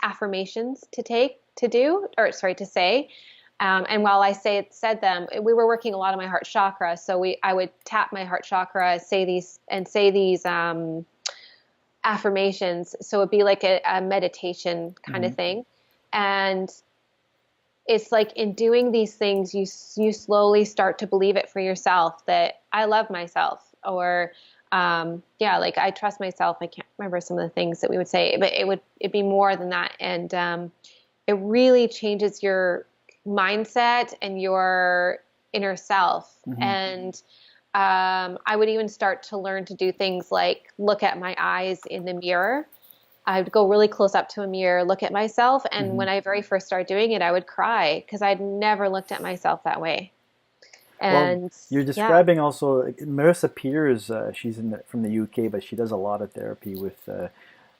affirmations to say. And while said them, we were working a lot of my heart chakra. So I would tap my heart chakra, say these affirmations. So it'd be like a meditation kind Hmm. of thing. And it's like in doing these things, you slowly start to believe it for yourself that I love myself, or yeah, like I trust myself. I can't remember some of the things that we would say, but it'd be more than that, and it really changes your mindset and your inner self. Hmm. And I would even start to learn to do things like look at my eyes in the mirror. I would go really close up to a mirror, look at myself. And Hmm. when I very first started doing it, I would cry because I'd never looked at myself that way. Well, And you're yeah, describing also like, Marissa Peters. She's from the UK, but she does a lot of therapy with,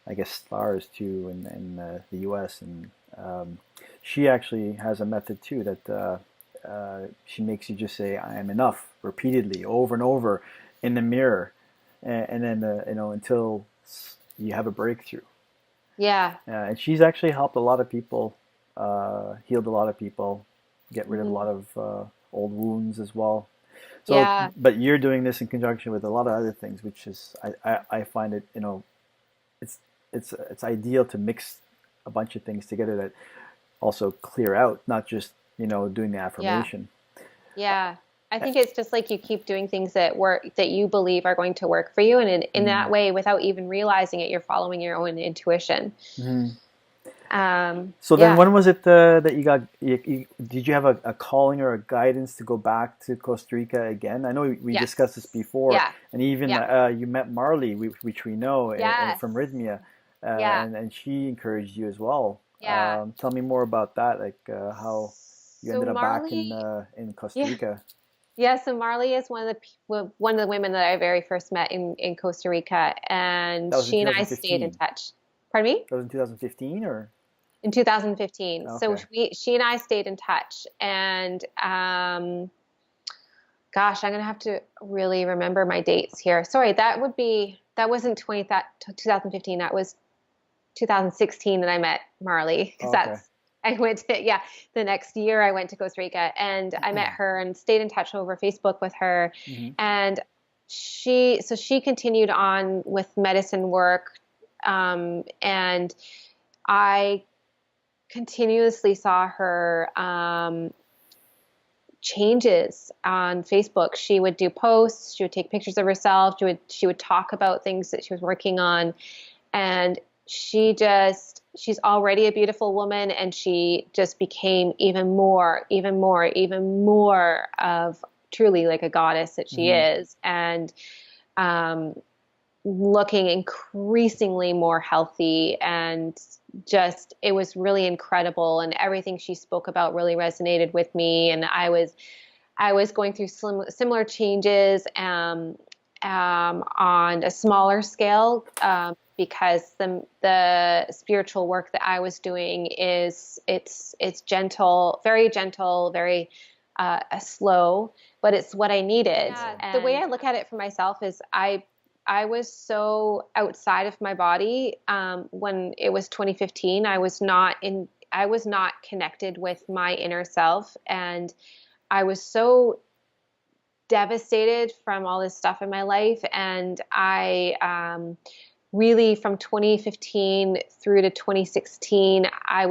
I guess, stars too, in the US. And she actually has a method too that she makes you just say "I am enough" repeatedly, over and over, in the mirror, and then until you have a breakthrough. yeah, And she's actually helped a lot of people, healed a lot of people, get rid of a mhm, lot of old wounds as well. So, yeah, but you're doing this in conjunction with a lot of other things, which is I find it it's it's ideal to mix a bunch of things together that also clear out, not just doing the Yeah. affirmation. Yeah. I think it's just like you keep doing things that work, that you believe are going to work for you. And in Mm-hmm. that way, without even realizing it, you're following your own intuition. Mm-hmm. So then, Yeah. when was it that you got? Did you have a calling or a guidance to go back to Costa Rica again? I know we discussed this Yes. before, Yeah. and even Yeah. you met Marley, which we know from Yes. Rhythmia, Yeah. and she encouraged you as well. Yeah. Tell me more about that, like how you So ended up back Marley, in Costa yeah. Rica. Yeah, so Marley is one of the women that I very first met in Costa Rica, and That was in she and I stayed in 2015. touch. Pardon me? That was in 2015, or In 2015. So okay. she and I stayed in touch, and gosh, I'm gonna have to really remember my dates here. Sorry, that wasn't 2015. That was 2016 that I met Marley, because Okay. I went to, yeah, the next year I went to Costa Rica and I met her and stayed in touch over Facebook with her. Mm-hmm. And she continued on with medicine work. And I continuously saw her, changes on Facebook. She would do posts, she would take pictures of herself, she would talk about things that she was working on, and she's already a beautiful woman, and she just became even more of truly like a goddess that she Mm-hmm. is, and um, looking increasingly more healthy, and just it was really incredible, and everything she spoke about really resonated with me, and I was going through similar changes, on a smaller scale, because the spiritual work that I was doing it's gentle, very slow, but it's what I needed. Yeah, the way I look at it for myself is I was so outside of my body, when it was 2015. I was not connected with my inner self, and I was so devastated from all this stuff in my life. And I really, from 2015 through to 2016, that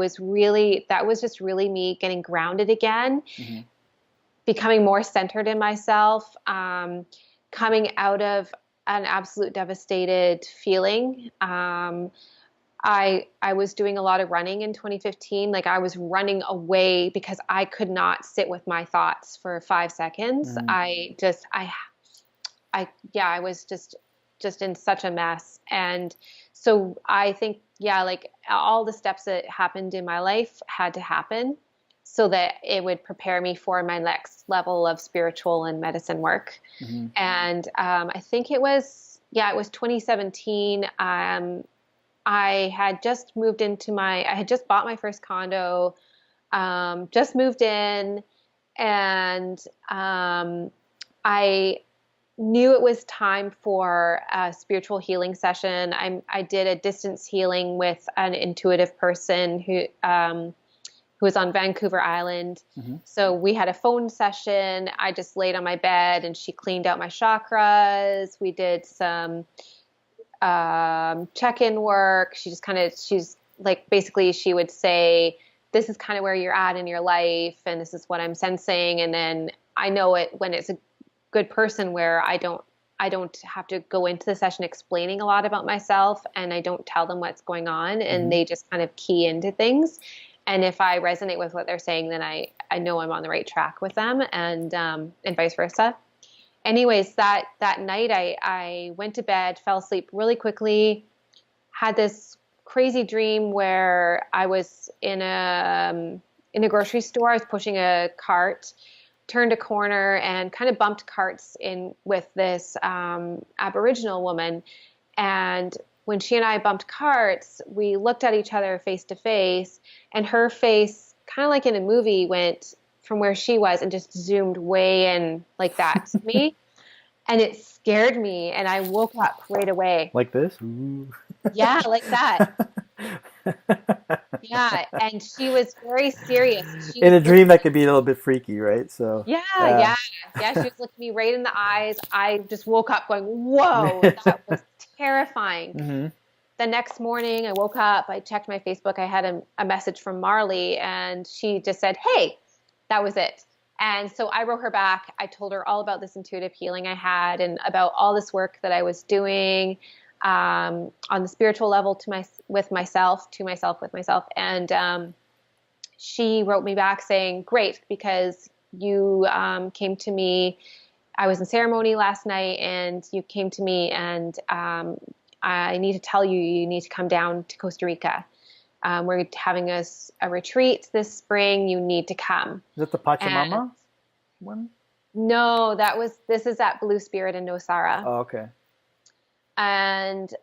was just really me getting grounded again, Mm-hmm. becoming more centered in myself, coming out of an absolute devastated feeling. I was doing a lot of running in 2015. Like, I was running away because I could not sit with my thoughts for 5 seconds. Mm-hmm. I was just in such a mess. And so I think, yeah, like all the steps that happened in my life had to happen so that it would prepare me for my next level of spiritual and medicine work. Mm-hmm. And I think it was 2017. I had just bought my first condo, just moved in, and I knew it was time for a spiritual healing session. I did a distance healing with an intuitive person who was on Vancouver Island. Mm-hmm. So we had a phone session. I just laid on my bed and she cleaned out my chakras. We did some check-in work. She's like, basically she would say, this is kind of where you're at in your life, and this is what I'm sensing. And then I know it when it's a good person where I don't have to go into the session explaining a lot about myself, and I don't tell them what's going on, and Mm-hmm. they just kind of key into things. And if I resonate with what they're saying, then I know I'm on the right track with them, and vice versa. Anyways, that night I went to bed, fell asleep really quickly, had this crazy dream where I was in a grocery store. I was pushing a cart, turned a corner, and kind of bumped carts in with this Aboriginal woman. And when she and I bumped carts, we looked at each other face to face, and her face, kind of like in a movie, went from where she was and just zoomed way in like that to me. And it scared me, and I woke up right away. Like this? Ooh. Yeah, like that. Yeah, and she was very serious. She In was a dream, looking that at could be a little bit freaky, right? So, Yeah, yeah. yeah, yeah. She was looking me right in the eyes. I just woke up going, "Whoa, that was terrifying." Mm-hmm. the next morning I woke up, I checked my Facebook, I had a message from Marley, and she just said, "Hey," that was it. And so I wrote her back. I told her all about this intuitive healing I had and about all this work that I was doing on the spiritual level with myself, with myself. And she wrote me back saying, "Great, because you came to me. I was in ceremony last night, and you came to me, and I need to tell you, you need to come down to Costa Rica. We're having a retreat this spring. You need to come." Is that the And Pachamama one? no, this is at Blue Spirit in Nosara. Oh, okay. And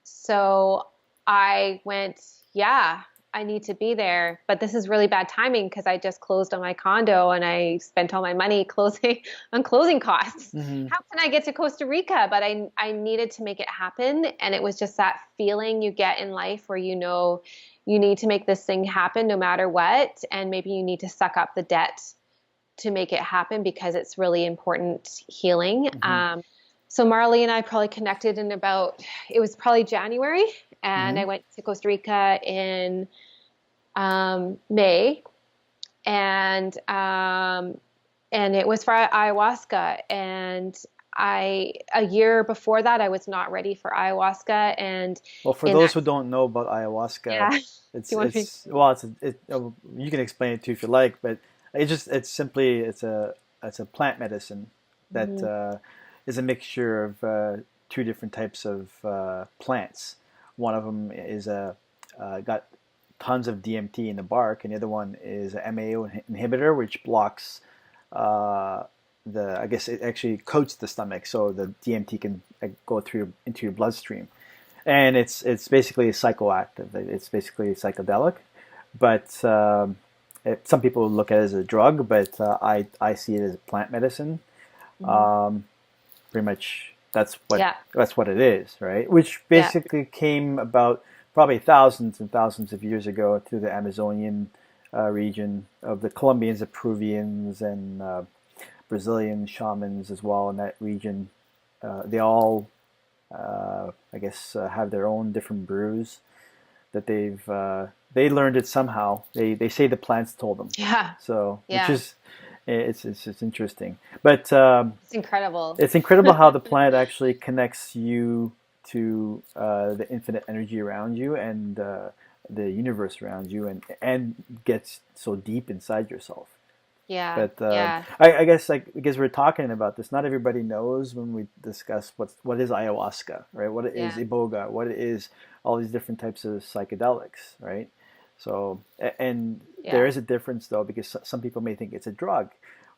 so I went, yeah, I need to be there. But this is really bad timing because I just closed on my condo and I spent all my money closing on closing costs. Mm-hmm. How can I get to Costa Rica? But I needed to make it happen. And it was just that feeling you get in life where you know you need to make this thing happen no matter what. And maybe you need to suck up the debt to make it happen because it's really important healing. Mm-hmm. So Marley and I probably connected it was probably January, and Mm-hmm. I went to Costa Rica in May, and it was for ayahuasca. And a year before that, I was not ready for ayahuasca, and Well, for in those that, who don't know about ayahuasca, yeah, do it's you want to be? it's well, you can explain it too if you like, but it's a plant medicine that Mhm. is a mixture of two different types of plants. One of them is got tons of DMT in the bark, and the other one is a MAO inhibitor, which blocks uh, I guess it actually coats the stomach, so the DMT can go through into your bloodstream, and it's basically psychoactive. It's basically psychedelic, but some people look at it as a drug, but I see it as plant medicine. Mhm. Um, Pretty much Yeah, that's what it is, right? Which yeah, basically came about probably thousands and thousands of years ago through the Amazonian region of the Colombians, the Peruvians, and Brazilian shamans as well in that region. They all, I guess, have their own different brews that they learned it somehow. They say the plants told them, yeah, so which yeah. is it's interesting, but It's incredible. it's incredible how the plant actually connects you to the infinite energy around you and the universe around you, and gets so deep inside yourself. Yeah, But yeah, I guess like because we're talking about this, not everybody knows when we discuss what is ayahuasca, right? What it is yeah, iboga, what it is all these different types of psychedelics, right? So and there yeah. is a difference though because some people may think it's a drug,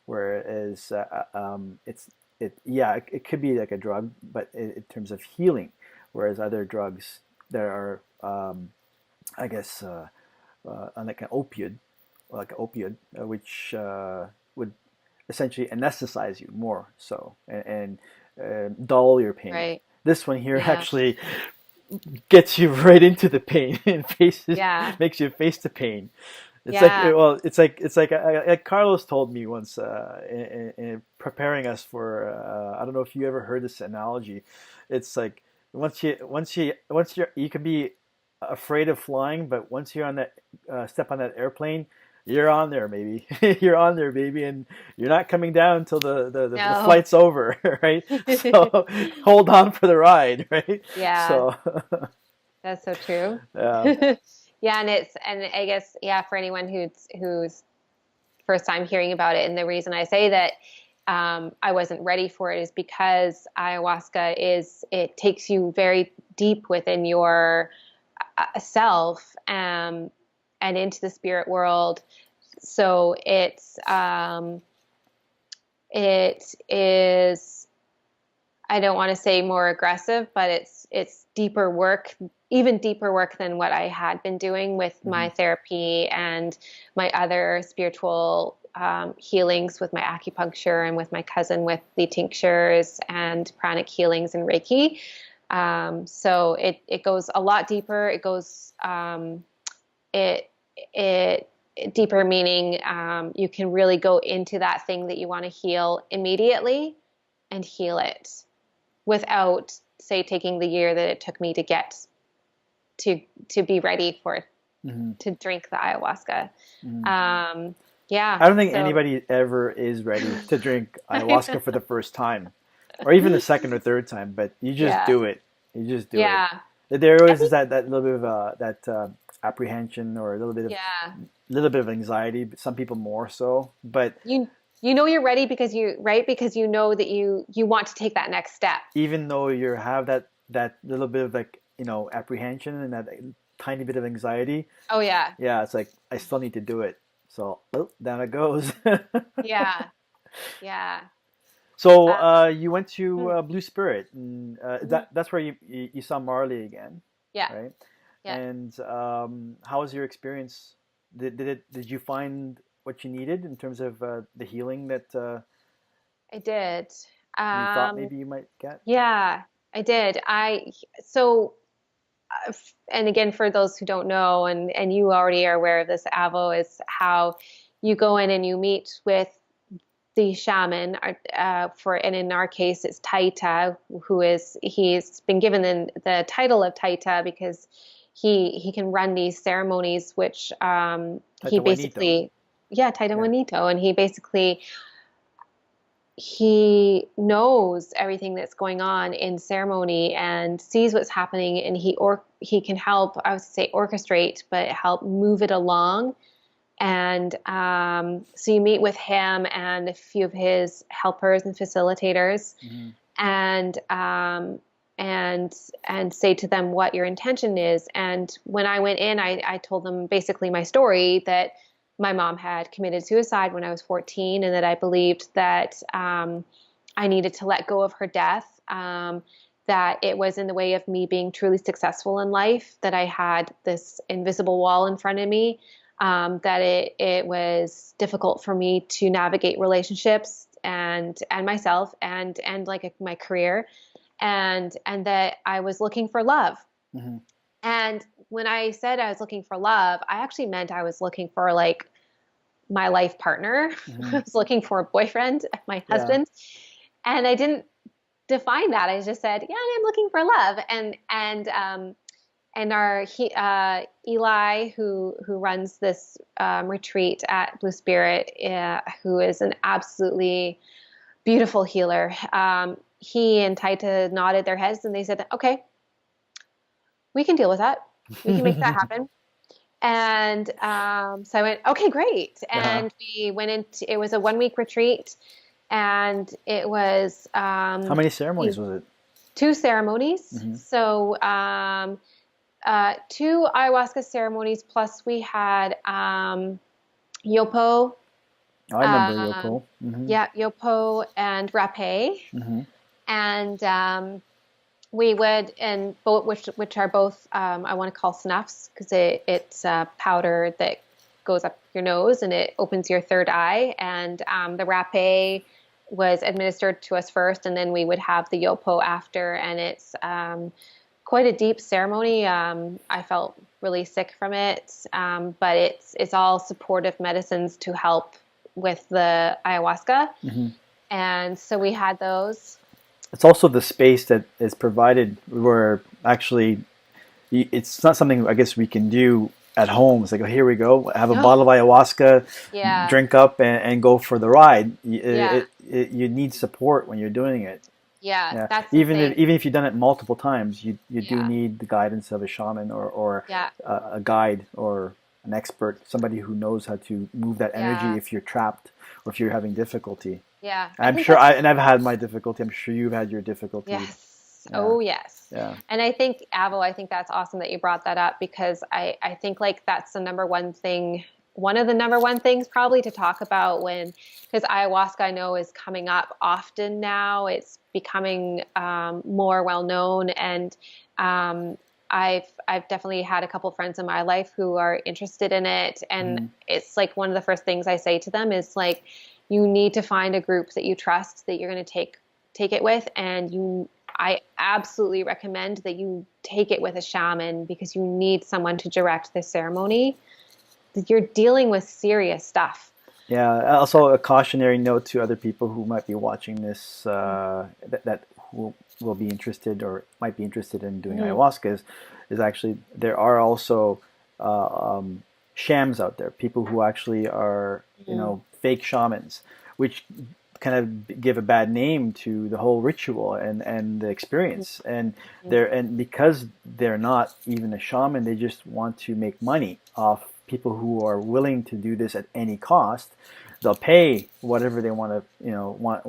whereas it could be like a drug, but in terms of healing, whereas other drugs there are I guess like an opioid which would essentially anesthetize you more so and dull your pain. Right. This one here Yeah, actually gets you right into the pain and faces yeah, makes you face the pain. It's like yeah. like Carlos told me once in preparing us for I don't know if you ever heard this analogy. It's like once you can be afraid of flying, but once you're on that step on that airplane, you're on there, baby. You're on there, baby, and you're not coming down until the No. flight's over, right? So hold on for the ride, right? Yeah, So that's so true. yeah. Yeah, and I guess yeah, for anyone who's first time hearing about it, and the reason I say that I wasn't ready for it is because ayahuasca it takes you very deep within your self and into the spirit world. So it is, I don't want to say more aggressive, but it's deeper work, even deeper work than what I had been doing with Hmm. my therapy and my other spiritual healings with my acupuncture and with my cousin with the tinctures and pranic healings and Reiki. So it goes a lot deeper. It goes it it deeper meaning you can really go into that thing that you want to heal immediately and heal it without say taking the year that it took me to get to be ready for to drink the ayahuasca. Yeah. I don't think So anybody ever is ready to drink ayahuasca for the first time, or even the second or third time. But you just yeah. do it. You just do it. Yeah. There I always is think that little bit of apprehension or a yeah. little bit of anxiety. But some people more so. But You know you're ready because you know that you want to take that next step. even though you have that little bit of like apprehension and that tiny bit of anxiety, Oh yeah. yeah, it's like I still need to do it. So down it goes. Yeah. Yeah. So Uh, you went hmm, to Blue Spirit, and mhm. that's where you saw Marley again, Yeah. right? Yeah. And how was your experience? Did you find what you needed in terms of the healing that I did. you thought Um, maybe you might get? yeah, I did. So and again, for those who don't know, and you already are aware of this, Avo, is how you go in and you meet with the shaman, and in our case, it's Taita, he's been given the title of Taita because he can run these ceremonies, which he Taito Juanito. basically, yeah, Taita Yeah. Juanito, and he knows everything that's going on in ceremony and sees what's happening, and he can help, I would say orchestrate, but help move it along. And so you meet with him and a few of his helpers and facilitators, Hmm. and and say to them what your intention is. And when I went in, I told them basically my story, that my mom had committed suicide when I was 14, and that I believed that I needed to let go of her death. That it was in the way of me being truly successful in life, that I had this invisible wall in front of me, that it was difficult for me to navigate relationships and myself and like my career, and that I was looking for love. Hmm. And when I said I was looking for love, I actually meant I was looking for like my life partner. I Hmm. was looking for a boyfriend, my Yeah. husband, and I didn't define that. I just said, yeah, I'm looking for love, and our Eli, who runs this retreat at Blue Spirit, who is an absolutely beautiful healer. He and Taita nodded their heads and they said, "Okay, we can deal with that. We can make that happen." And so I went, "Okay, great." Uh-huh. And we went into, it was a 1 week retreat, and it was How many ceremonies was it? two ceremonies. Hmm. So two ayahuasca ceremonies, plus we had yopo, I remember um, Yopo. Hmm. yeah, yopo and rapé, Hmm. and we would, and both, which are both I want to call snuffs, because it's a powder that goes up your nose and it opens your third eye, and the rapé was administered to us first, and then we would have the yopo after, and it's quite a deep ceremony. I felt really sick from it, but it's all supportive medicines to help with the ayahuasca, Hmm. and so we had those. It's also the space that is provided where actually it's not something I guess we can do at home. It's like, oh, here we go, have a No, bottle of ayahuasca, yeah, drink up, and go for the ride. yeah, You need support when you're doing it. yeah. Yeah, That's the thing. even if you've done it multiple times, you do Yeah, need the guidance of a shaman or yeah, a guide or an expert, somebody who knows how to move that energy yeah, if you're trapped or if you're having difficulty. yeah. I I'm think sure that's and I've had my difficulty. I'm sure you've had your difficulty. yes. Yeah, Oh, yes. yeah. And I think, Avo, I think that's awesome that you brought that up, because I think like that's the number one thing, one of the number one things probably to talk about when, because ayahuasca I know is coming up often now. It's becoming more well known, and um, I've definitely had a couple friends in my life who are interested in it, and Hmm. it's like one of the first things I say to them is like, you need to find a group that you trust, that you're going to take it with, and I absolutely recommend that you take it with a shaman, because you need someone to direct the ceremony. You're dealing with serious stuff. Yeah. Also, a cautionary note to other people who might be watching this, that who will be interested or might be interested in doing ayahuasca is actually there are also shams out there, people who actually are, fake shamans, which kind of give a bad name to the whole ritual and the experience. And because they're not even a shaman, they just want to make money off people who are willing to do this at any cost. They'll pay whatever they want to,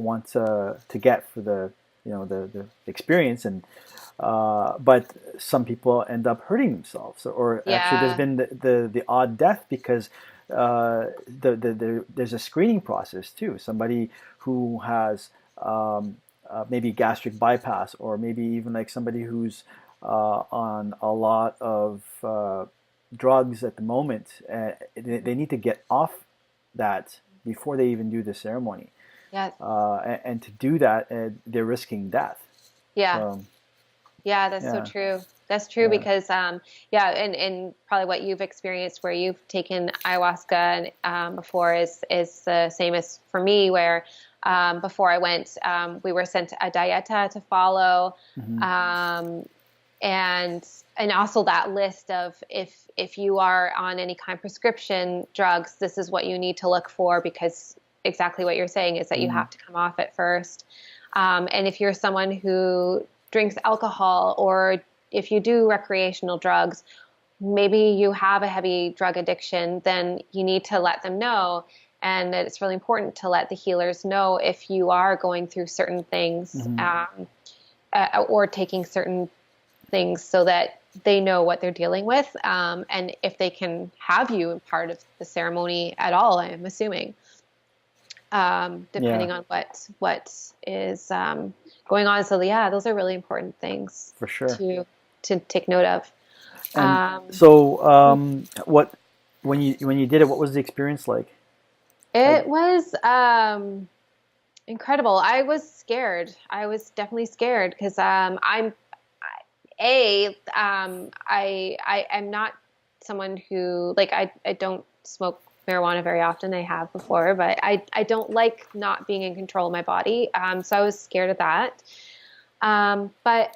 want to get for the, the experience. And but some people end up hurting themselves, or actually there's Yeah. been the odd death because there's a screening process too. Somebody who has maybe gastric bypass, or maybe even like somebody who's on a lot of drugs at the moment, they need to get off that before they even do the ceremony. Yeah. And to do that, they're risking death. Yeah. So, Yeah, that's so yeah, true. That's true yeah. because, yeah, and probably what you've experienced where you've taken ayahuasca before is the same as for me, where before I went, we were sent a dieta to follow, Mm-hmm. and also that list of if you are on any kind of prescription drugs, this is what you need to look for, because exactly what you're saying is that you Mm-hmm. have to come off it first. And if you're someone who drinks alcohol, or if you do recreational drugs, maybe you have a heavy drug addiction, then you need to let them know. And it's really important to let the healers know if you are going through certain things, Mm-hmm. or taking certain things, so that they know what they're dealing with, and if they can have you in part of the ceremony at all, I'm assuming, Yeah, depending on what is going on. So yeah, those are really important things for sure. to take note of. And Um, so, what when you did it, what was the experience like? Like, it was incredible. I was scared. I was definitely scared because I am not someone who, like, I don't smoke marijuana very often. I have before, but I don't like not being in control of my body. So I was scared of that. But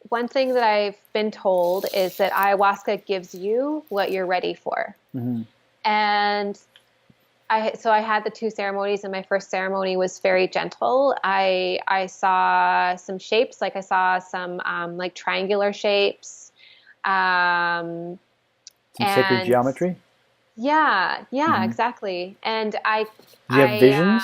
one thing that I've been told is that ayahuasca gives you what you're ready for. mm-hmm. And so I had the two ceremonies, and my first ceremony was very gentle. I saw some shapes, like I saw some like triangular shapes, Some sacred and geometry? yeah, Mm-hmm. exactly. And Do you have visions?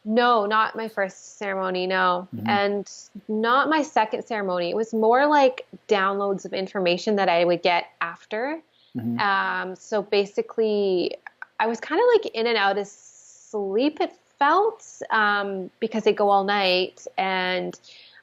no, not my first ceremony, no, Mm-hmm. and not my second ceremony. It was more like downloads of information that I would get after. Mm-hmm. So basically, I was kind of like in and out of sleep, it felt, because they go all night. And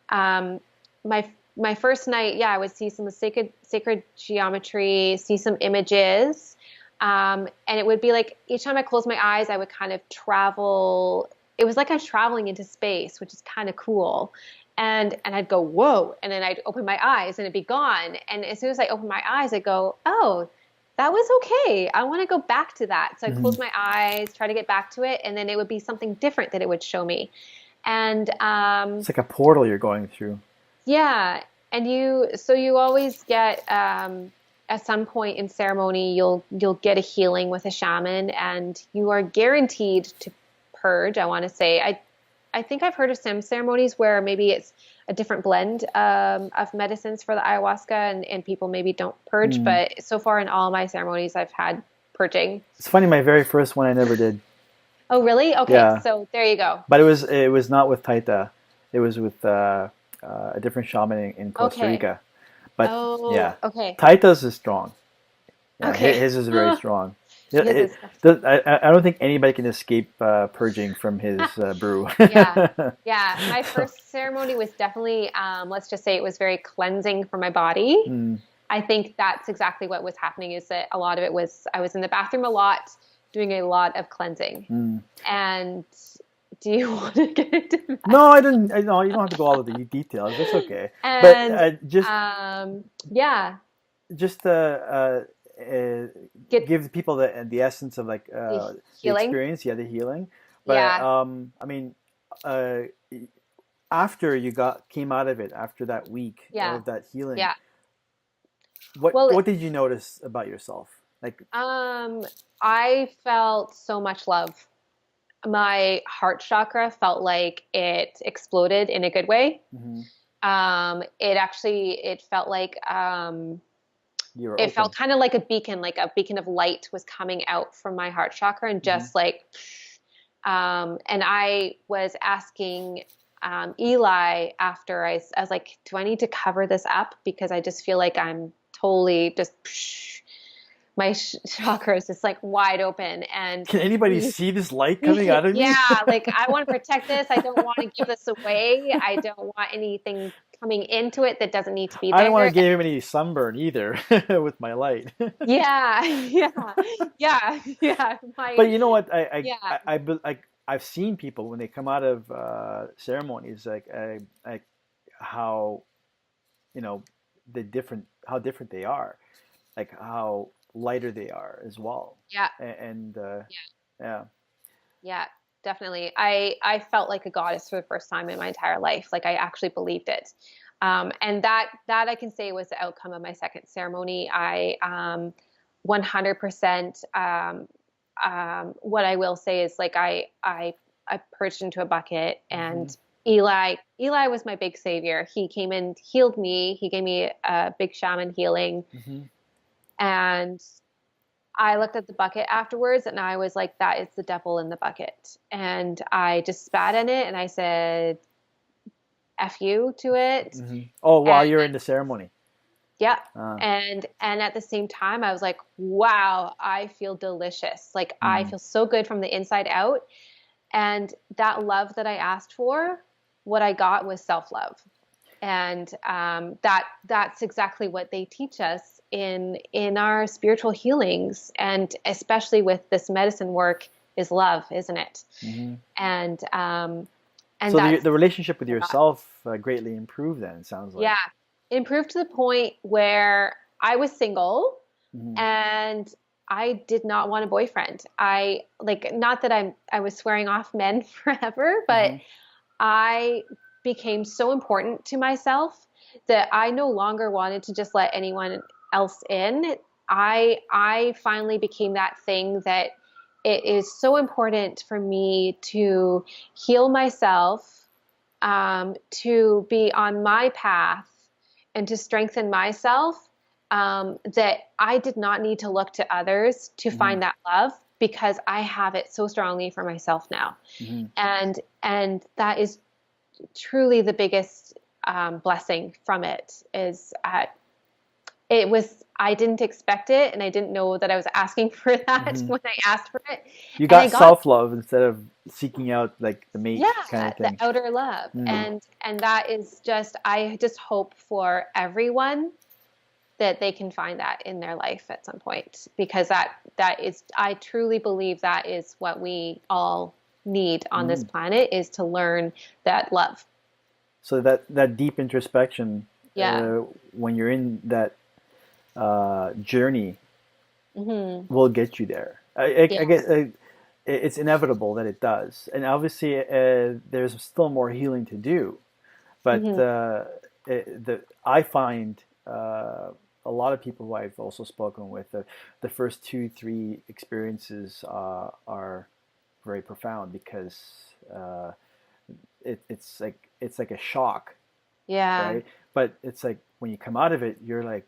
um, my first night, yeah, I would see some sacred geometry, see some images, and it would be like each time I closed my eyes, I would kind of travel. It was like I was traveling into space, which is kind of cool. And I'd go, whoa, and then I'd open my eyes and it'd be gone. And as soon as I open my eyes, I go, oh, that was okay. I want to go back to that. So I Mm-hmm. close my eyes, try to get back to it, and then it would be something different that it would show me. And It's like a portal you're going through. yeah, and you always get, at some point in ceremony, you'll get a healing with a shaman, and you are guaranteed to purge. I want to say, I think I've heard of some ceremonies where maybe it's a different blend of medicines for the ayahuasca, and people maybe don't purge. Mm. But so far in all my ceremonies, I've had purging. It's funny, my very first one I never did. Oh, really? Okay, Yeah, so there you go. but it was not with Taita. It was with a different shaman in Costa Okay. Rica. But Oh, yeah, okay. Taita's is strong. Yeah, Okay. his is very strong. Yeah, His is I don't think anybody can escape purging from his brew. Yeah. Yeah. My first ceremony was definitely, let's just say it was very cleansing for my body. Mm, I think that's exactly what was happening, is that a lot of it was, I was in the bathroom a lot, doing a lot of cleansing. mm. And do you want to get into No, that? I didn't. No, you don't have to go all of the details. That's okay. But And yeah, just get give people the essence of like the the healing. experience, yeah, the healing. But Yeah. I mean, uh, after you came out of it, after that week Yeah. of that healing, Yeah. what Well, what did you notice about yourself? Like, um, I felt so much love. My heart chakra felt like it exploded in a good way. mhm, It felt like, you were it felt open. kind of like a beacon of light was coming out from my heart chakra and Hmm. just like, and I was asking, Eli after I was like, do I need to cover this up? Because I just feel like I'm totally just, my chakra is just like wide open. And Can anybody he, see this light coming out of me? yeah, like I want to protect this. I don't want to give this away. I don't want anything coming into it that doesn't need to be I don't want to there. give him any sunburn either with my light. Yeah, yeah, yeah, yeah. But you know what? Yeah, I've seen people when they come out of ceremonies, like how, you know, how different they are, like how lighter they are as well. yeah, And yeah, yeah. yeah, definitely. I felt like a goddess for the first time in my entire life. Like I actually believed it. And that I can say was the outcome of my second ceremony. I 100%. What I will say is like I purged into a bucket, Hmm. and Eli was my big savior. He came in, healed me. He gave me a big shaman healing, Hmm. and I looked at the bucket afterwards and I was like, that is the devil in the bucket. And I just spat in it and I said, F you to it. Hmm. Oh, while And you're in the ceremony. yeah. Uh, And at the same time, I was like, wow, I feel delicious. Like I mm, feel so good from the inside out. And that love that I asked for, what I got was self-love. And that's exactly what they teach us in our spiritual healings, and especially with this medicine work, is love, isn't it? hmm. And So that's the relationship with what I got. yourself greatly improved. Then it sounds like. Yeah, it improved to the point where I was single Hmm. and I did not want a boyfriend. I like, not that I was swearing off men forever, but Hmm. I became so important to myself that I no longer wanted to just let anyone else in. I finally became that thing that it is so important for me to heal myself, to be on my path, and to strengthen myself. That I did not need to look to others to Hmm. find that love, because I have it so strongly for myself now. Hmm. And that is truly the biggest, blessing from it. Is it was, I didn't expect it, and I didn't know that I was asking for that Hmm. when I asked for it, You and I got got, self love instead of seeking out like the mate kind yeah, of the thing. outer love. Mm. And that is just, I just hope for everyone that they can find that in their life at some point, because that is, I truly believe that is what we all need on this Mm. planet, is to learn that love. So that deep introspection, Yeah. when you're in that journey, Hmm. will get you there. I Yeah. guess it's inevitable that it does, and obviously there's still more healing to do. But Hmm. I find a lot of people who I've also spoken with, the first two, three experiences are very profound because it's like a shock, Yeah. right? But it's like when you come out of it, you're like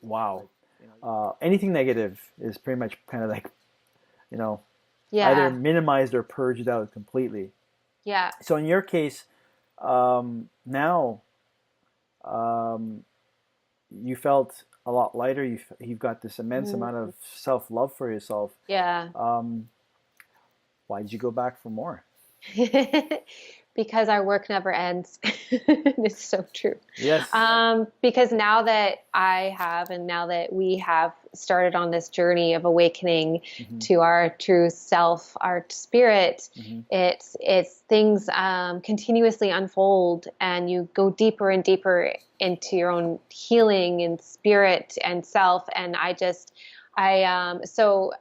wow. Anything negative is pretty much kind of like, you know, either Yeah. minimized or purged out completely. Yeah. So in your case, now um, you felt a lot lighter. You've got this immense amount Mhm. of self love for yourself. Yeah. Um, why did you go back for more? Because our work never ends. It's so true. Yes. Because now that I have, and now that we have started on this journey of awakening Hmm. to our true self, our spirit, Hmm. it's things, continuously unfold, and you go deeper and deeper into your own healing and spirit and self. And I just, I so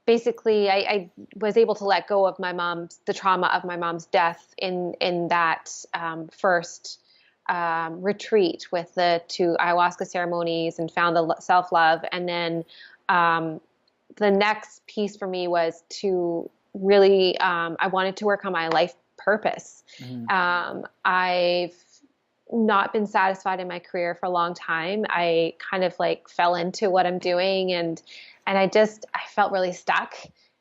basically I was able to let go of the trauma of my mom's death in that first retreat with the two ayahuasca ceremonies, and found the self-love. And then um, the next piece for me was to really, I wanted to work on my life purpose. Mm-hmm. I've not been satisfied in my career for a long time. I kind of like fell into what I'm doing, and I felt really stuck.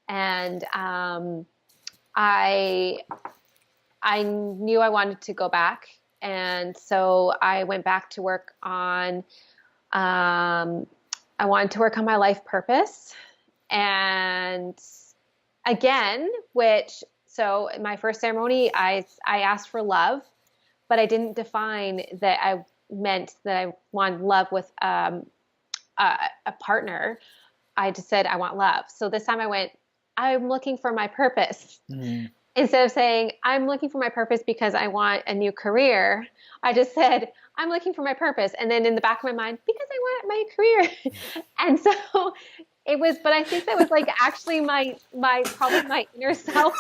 And I I knew I wanted to go back, and so I went back to work on. I wanted to work on my life purpose, and again, which so in my first ceremony, I asked for love, but I didn't define that I meant that I wanted love with a partner. I just said I want love. So this time I went, I'm looking for my purpose. Mm-hmm. Instead of saying I'm looking for my purpose because I want a new career, I just said I'm looking for my purpose. And then in the back of my mind, because I want my career. And so it was, but I think that was like actually probably my inner self.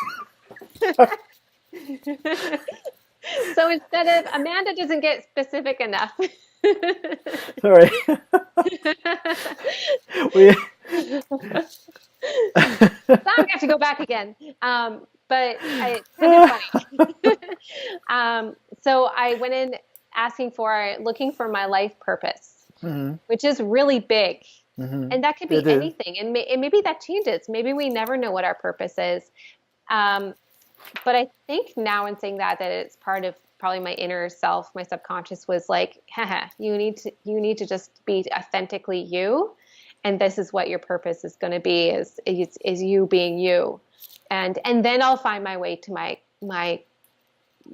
So instead of Amanda doesn't get specific enough. Sorry. we So I have to go back again. But it's kind of funny. So I went in looking for my life purpose, Mm-hmm. which is really big. Mm-hmm. And that could be It is. anything. And maybe that changes. Maybe we never know what our purpose is. Um, but I think now in saying that it's part of probably my inner self, my subconscious was like, haha, you need to just be authentically you. And this is what your purpose is going to be is you being you. And then I'll find my way to my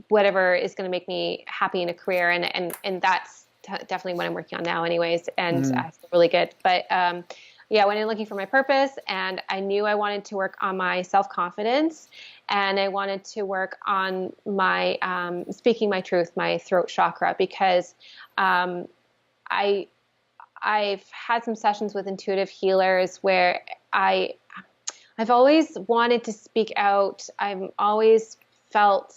whatever is going to make me happy in a career. And that's definitely what I'm working on now anyways. And Mm-hmm. I feel really good. But yeah, I went in looking for my purpose, and I knew I wanted to work on my self-confidence, and I wanted to work on my speaking my truth, my throat chakra, because I I've had some sessions with intuitive healers where I've always wanted to speak out. I've always felt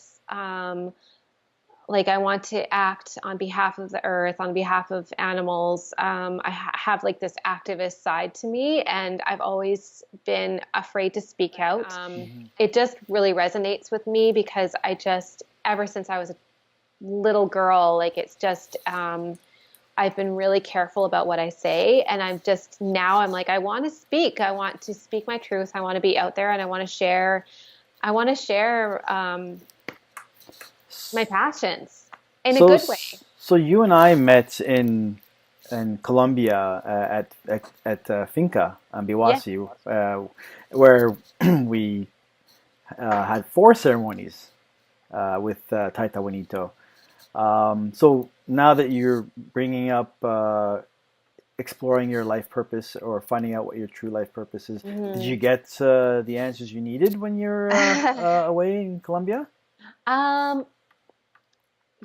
like I want to act on behalf of the earth, on behalf of animals. I have like this activist side to me, and I've always been afraid to speak out. Mm-hmm. It just really resonates with me because ever since I was a little girl, like it's just, I've been really careful about what I say. And I'm like, I want to speak. I want to speak my truth. I want to be out there, and I want to share my passions in a So, good way. so you and I met in Colombia at Finca Yeah. Ambiwasi, where we had 4 ceremonies with Taita Juanito. So now that you're bringing up exploring your life purpose or finding out what your true life purpose is, did you get the answers you needed when you're away in Colombia? Um,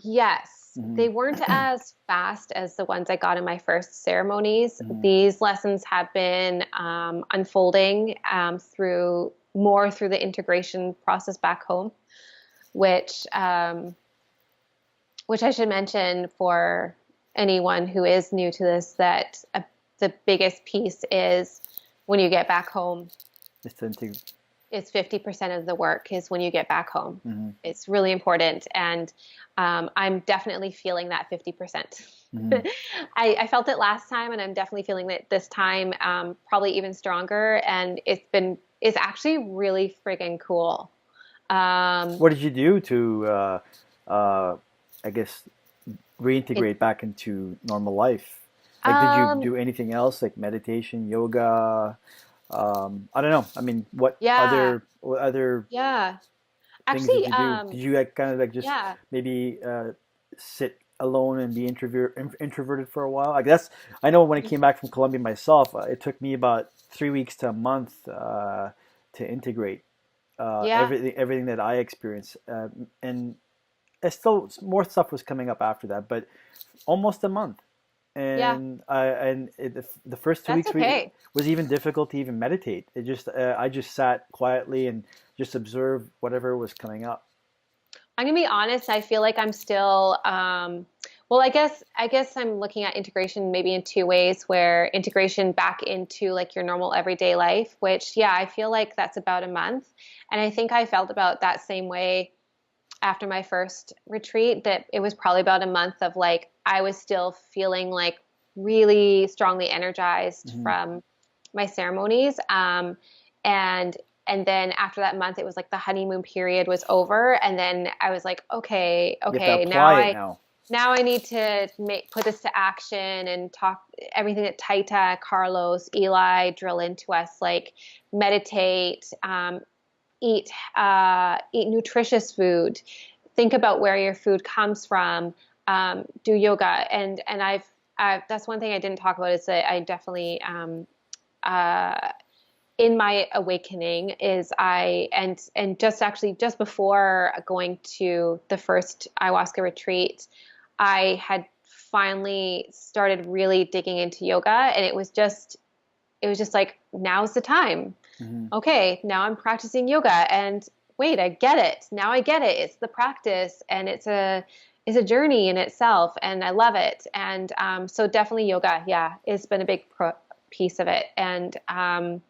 yes, Mm-hmm. they weren't as fast as the ones I got in my first ceremonies. Mm-hmm. These lessons have been unfolding through the integration process back home, which which I should mention for anyone who is new to this, that the biggest piece is when you get back home. It's 50% of the work is when you get back home. Mm-hmm. It's really important. And I'm definitely feeling that 50%. Mm-hmm. I felt it last time, and I'm definitely feeling it this time, probably even stronger. And it's actually really friggin' cool. What did you do to, I guess, reintegrate back into normal life? Like, did you do anything else, like meditation, yoga? I don't know. I mean, what Yeah, other yeah. things did Actually, you do? Did you like kind of like just yeah. maybe sit alone and be introverted for a while? Like I know when I came back from Colombia myself, it took me about 3 weeks to a month to integrate Yeah. everything that I experienced, and still more stuff was coming up after that, but almost a month. Yeah, the first two that's weeks okay. was even difficult to even meditate. It just I just sat quietly and just observed whatever was coming up. I'm gonna be honest. I feel like I'm still, well, I guess I'm looking at integration maybe in two ways, where integration back into like your normal everyday life, which, yeah, I feel like that's about a month. And I think I felt about that same way after my first retreat, that it was probably about a month of like, I was still feeling like really strongly energized Hmm. from my ceremonies. And and then after that month, it was like the honeymoon period was over, and then I was like, okay, You have to okay, apply it now. now I need to put this to action and talk everything that Taita, Carlos, Eli drill into us, like meditate, eat nutritious food, think about where your food comes from, do yoga, and that's one thing I didn't talk about, is that I definitely uh, in my awakening is and just actually just before going to the first ayahuasca retreat, I had finally started really digging into yoga, and it was just like, now's the time. Hmm. Okay, now I'm practicing yoga, and wait, I get it. Now I get it. It's the practice, and it's a journey in itself, and I love it. And so definitely yoga, yeah, it's been a big piece of it. And um,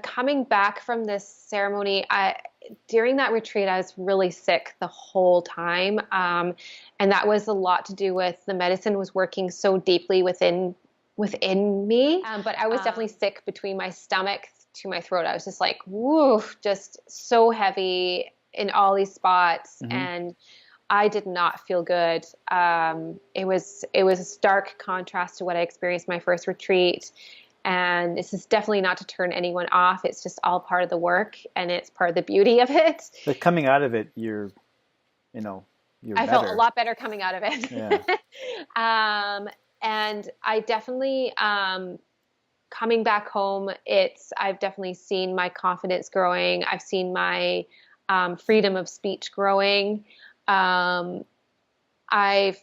coming back from this ceremony, during that retreat, I was really sick the whole time, and that was a lot to do with the medicine was working so deeply within me. But I was definitely sick between my stomach to my throat. I was just like, woo, just so heavy in all these spots, Hmm. and I did not feel good. It was a stark contrast to what I experienced my first retreat. And this is definitely not to turn anyone off. It's just all part of the work, and it's part of the beauty of it. But coming out of it, you know, you're I felt a better. lot better coming out of Yeah. it. um, and I definitely, coming back home, I've definitely seen my confidence growing. I've seen my freedom of speech growing. Um, I've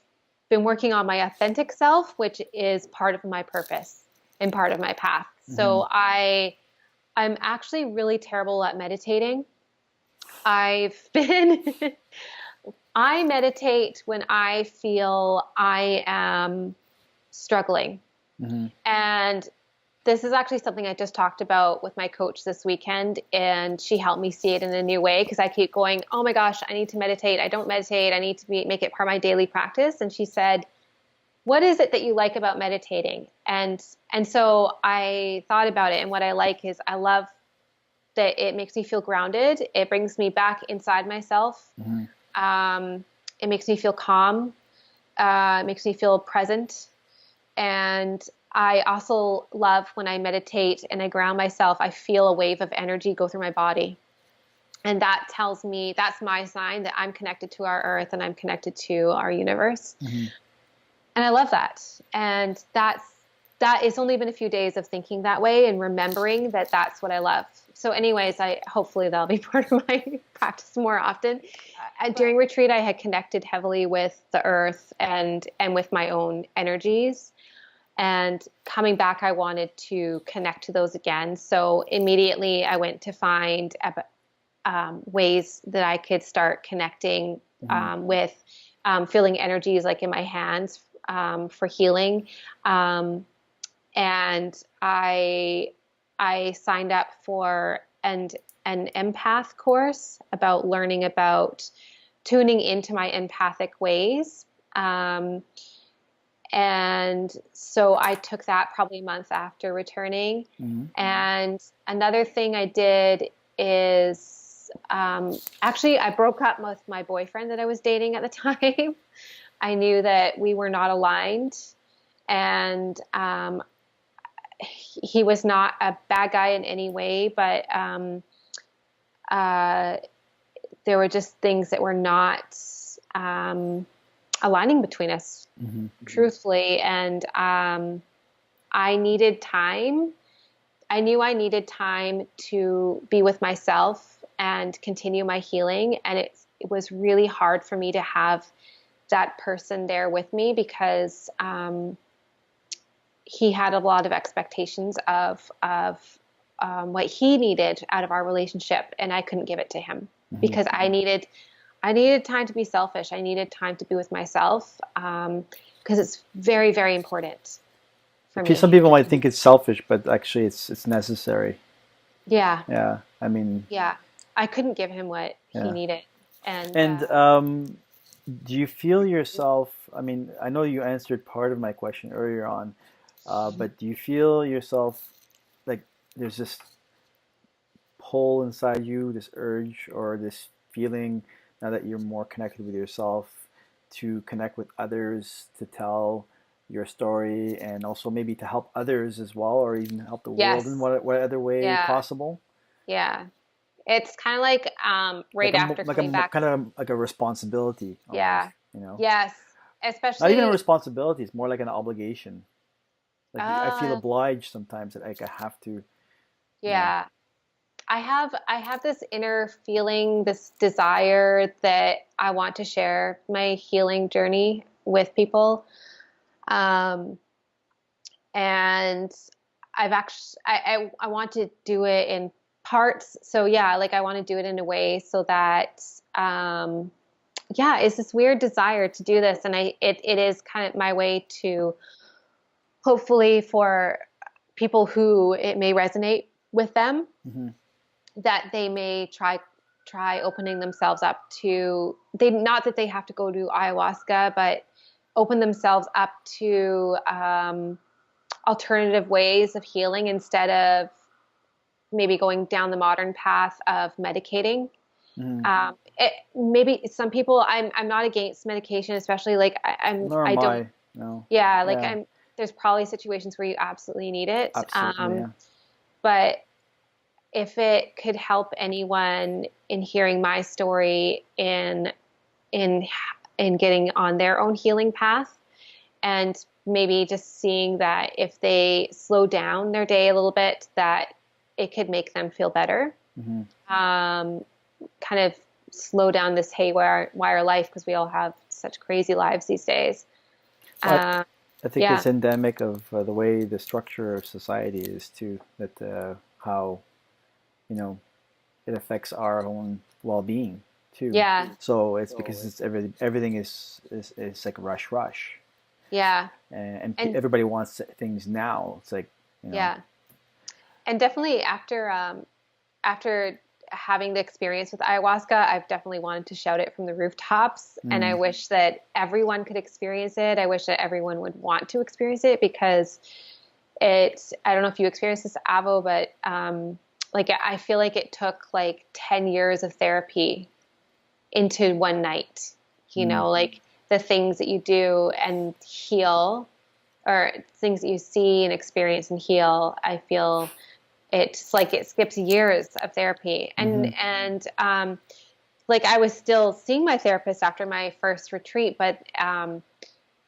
been working on my authentic self, which is part of my purpose and part of my path. Hmm. So I'm actually really terrible at meditating. I've been I meditate when I feel I am struggling. Hmm. And this is actually something I just talked about with my coach this weekend, and she helped me see it in a new way, because I keep going, oh my gosh, I need to meditate. I don't meditate. I need to make it part of my daily practice. And she said, what is it that you like about meditating? And so I thought about it, and what I like is I love that it makes me feel grounded. It brings me back inside myself. Hmm. It makes me feel calm. It makes me feel present. And I also love when I meditate and I ground myself, I feel a wave of energy go through my body. And that tells me, that's my sign that I'm connected to our earth and I'm connected to our universe. Hmm. And I love that. And that it's only been a few days of thinking that way and remembering that that's what I love. So anyways, hopefully that'll be part of my practice more often. During retreat, I had connected heavily with the earth and with my own energies. And coming back, I wanted to connect to those again. So immediately I went to find ways that I could start connecting Hmm. with feeling energies like in my hands for healing. And I signed up for an empath course about learning about tuning into my empathic ways. And so I took that probably a month after returning. Hmm. And another thing I did is actually I broke up with my boyfriend that I was dating at the time. I knew that we were not aligned, and he was not a bad guy in any way, but uh, there were just things that were not aligning between us, Hmm. truthfully. And I needed time. I knew I needed time to be with myself and continue my healing. And it was really hard for me to have that person there with me because he had a lot of expectations of what he needed out of our relationship, and I couldn't give it to him Hmm. because I needed time to be selfish. I needed time to be with myself because it's very, very important for Some me. people might think it's selfish, but actually it's necessary. Yeah, Yeah, I mean, yeah. I couldn't give him what he yeah. needed, and And do you feel yourself? I mean, I know you answered part of my question earlier on, but do you feel yourself like there's this pull inside you, this urge or this feeling now that you're more connected with yourself to connect with others, to tell your story, and also maybe to help others as well, or even help the world in yes, what other way yeah, possible? yeah. It's kind of like right after coming back. Kind of like a responsibility almost, Yeah, you know? yes, Not even a especially. responsibility; it's more like an obligation. Like I feel Uh, obliged sometimes that like I have to, you know. yeah. I have this inner feeling, this desire that I want to share my healing journey with people. Um, and I've actually I want to do it in parts. So yeah, like I want to do it in a way so that yeah, it's this weird desire to do this, and it is kind of my way to hopefully for people who it may resonate with them Hmm. that they may try opening themselves up to they not that they have to go to ayahuasca, but open themselves up to alternative ways of healing instead of maybe going down the modern path of medicating. Hmm. Maybe some people, I'm not against medication, especially like Nor I am don't. I. No. Yeah, like Yeah. there's probably situations where you absolutely need it. Absolutely. Yeah. But if it could help anyone in hearing my story in in getting on their own healing path, and maybe just seeing that if they slow down their day a little bit, that it could make them feel better. Hmm. Um, Kind of slow down this haywire life because we all have such crazy lives these days. Well, Uh, I think yeah, it's endemic of the way the structure of society is too. That how you know it affects our own well-being too. yeah, So it's because it's everything is like rush, yeah, and and everybody wants things now. It's like you know. yeah, and definitely after having the experience with ayahuasca, I've definitely wanted to shout it from the rooftops. And I Mm, wish that everyone could experience it. I wish that everyone would want to experience it because I don't know if you experienced this, Avo, but like I feel like it took like 10 years of therapy into one night, mm, like the things that you do and heal or things that you see and experience and heal. I feel it's like it skips years of therapy mm-hmm, and like I was still seeing my therapist after my first retreat, but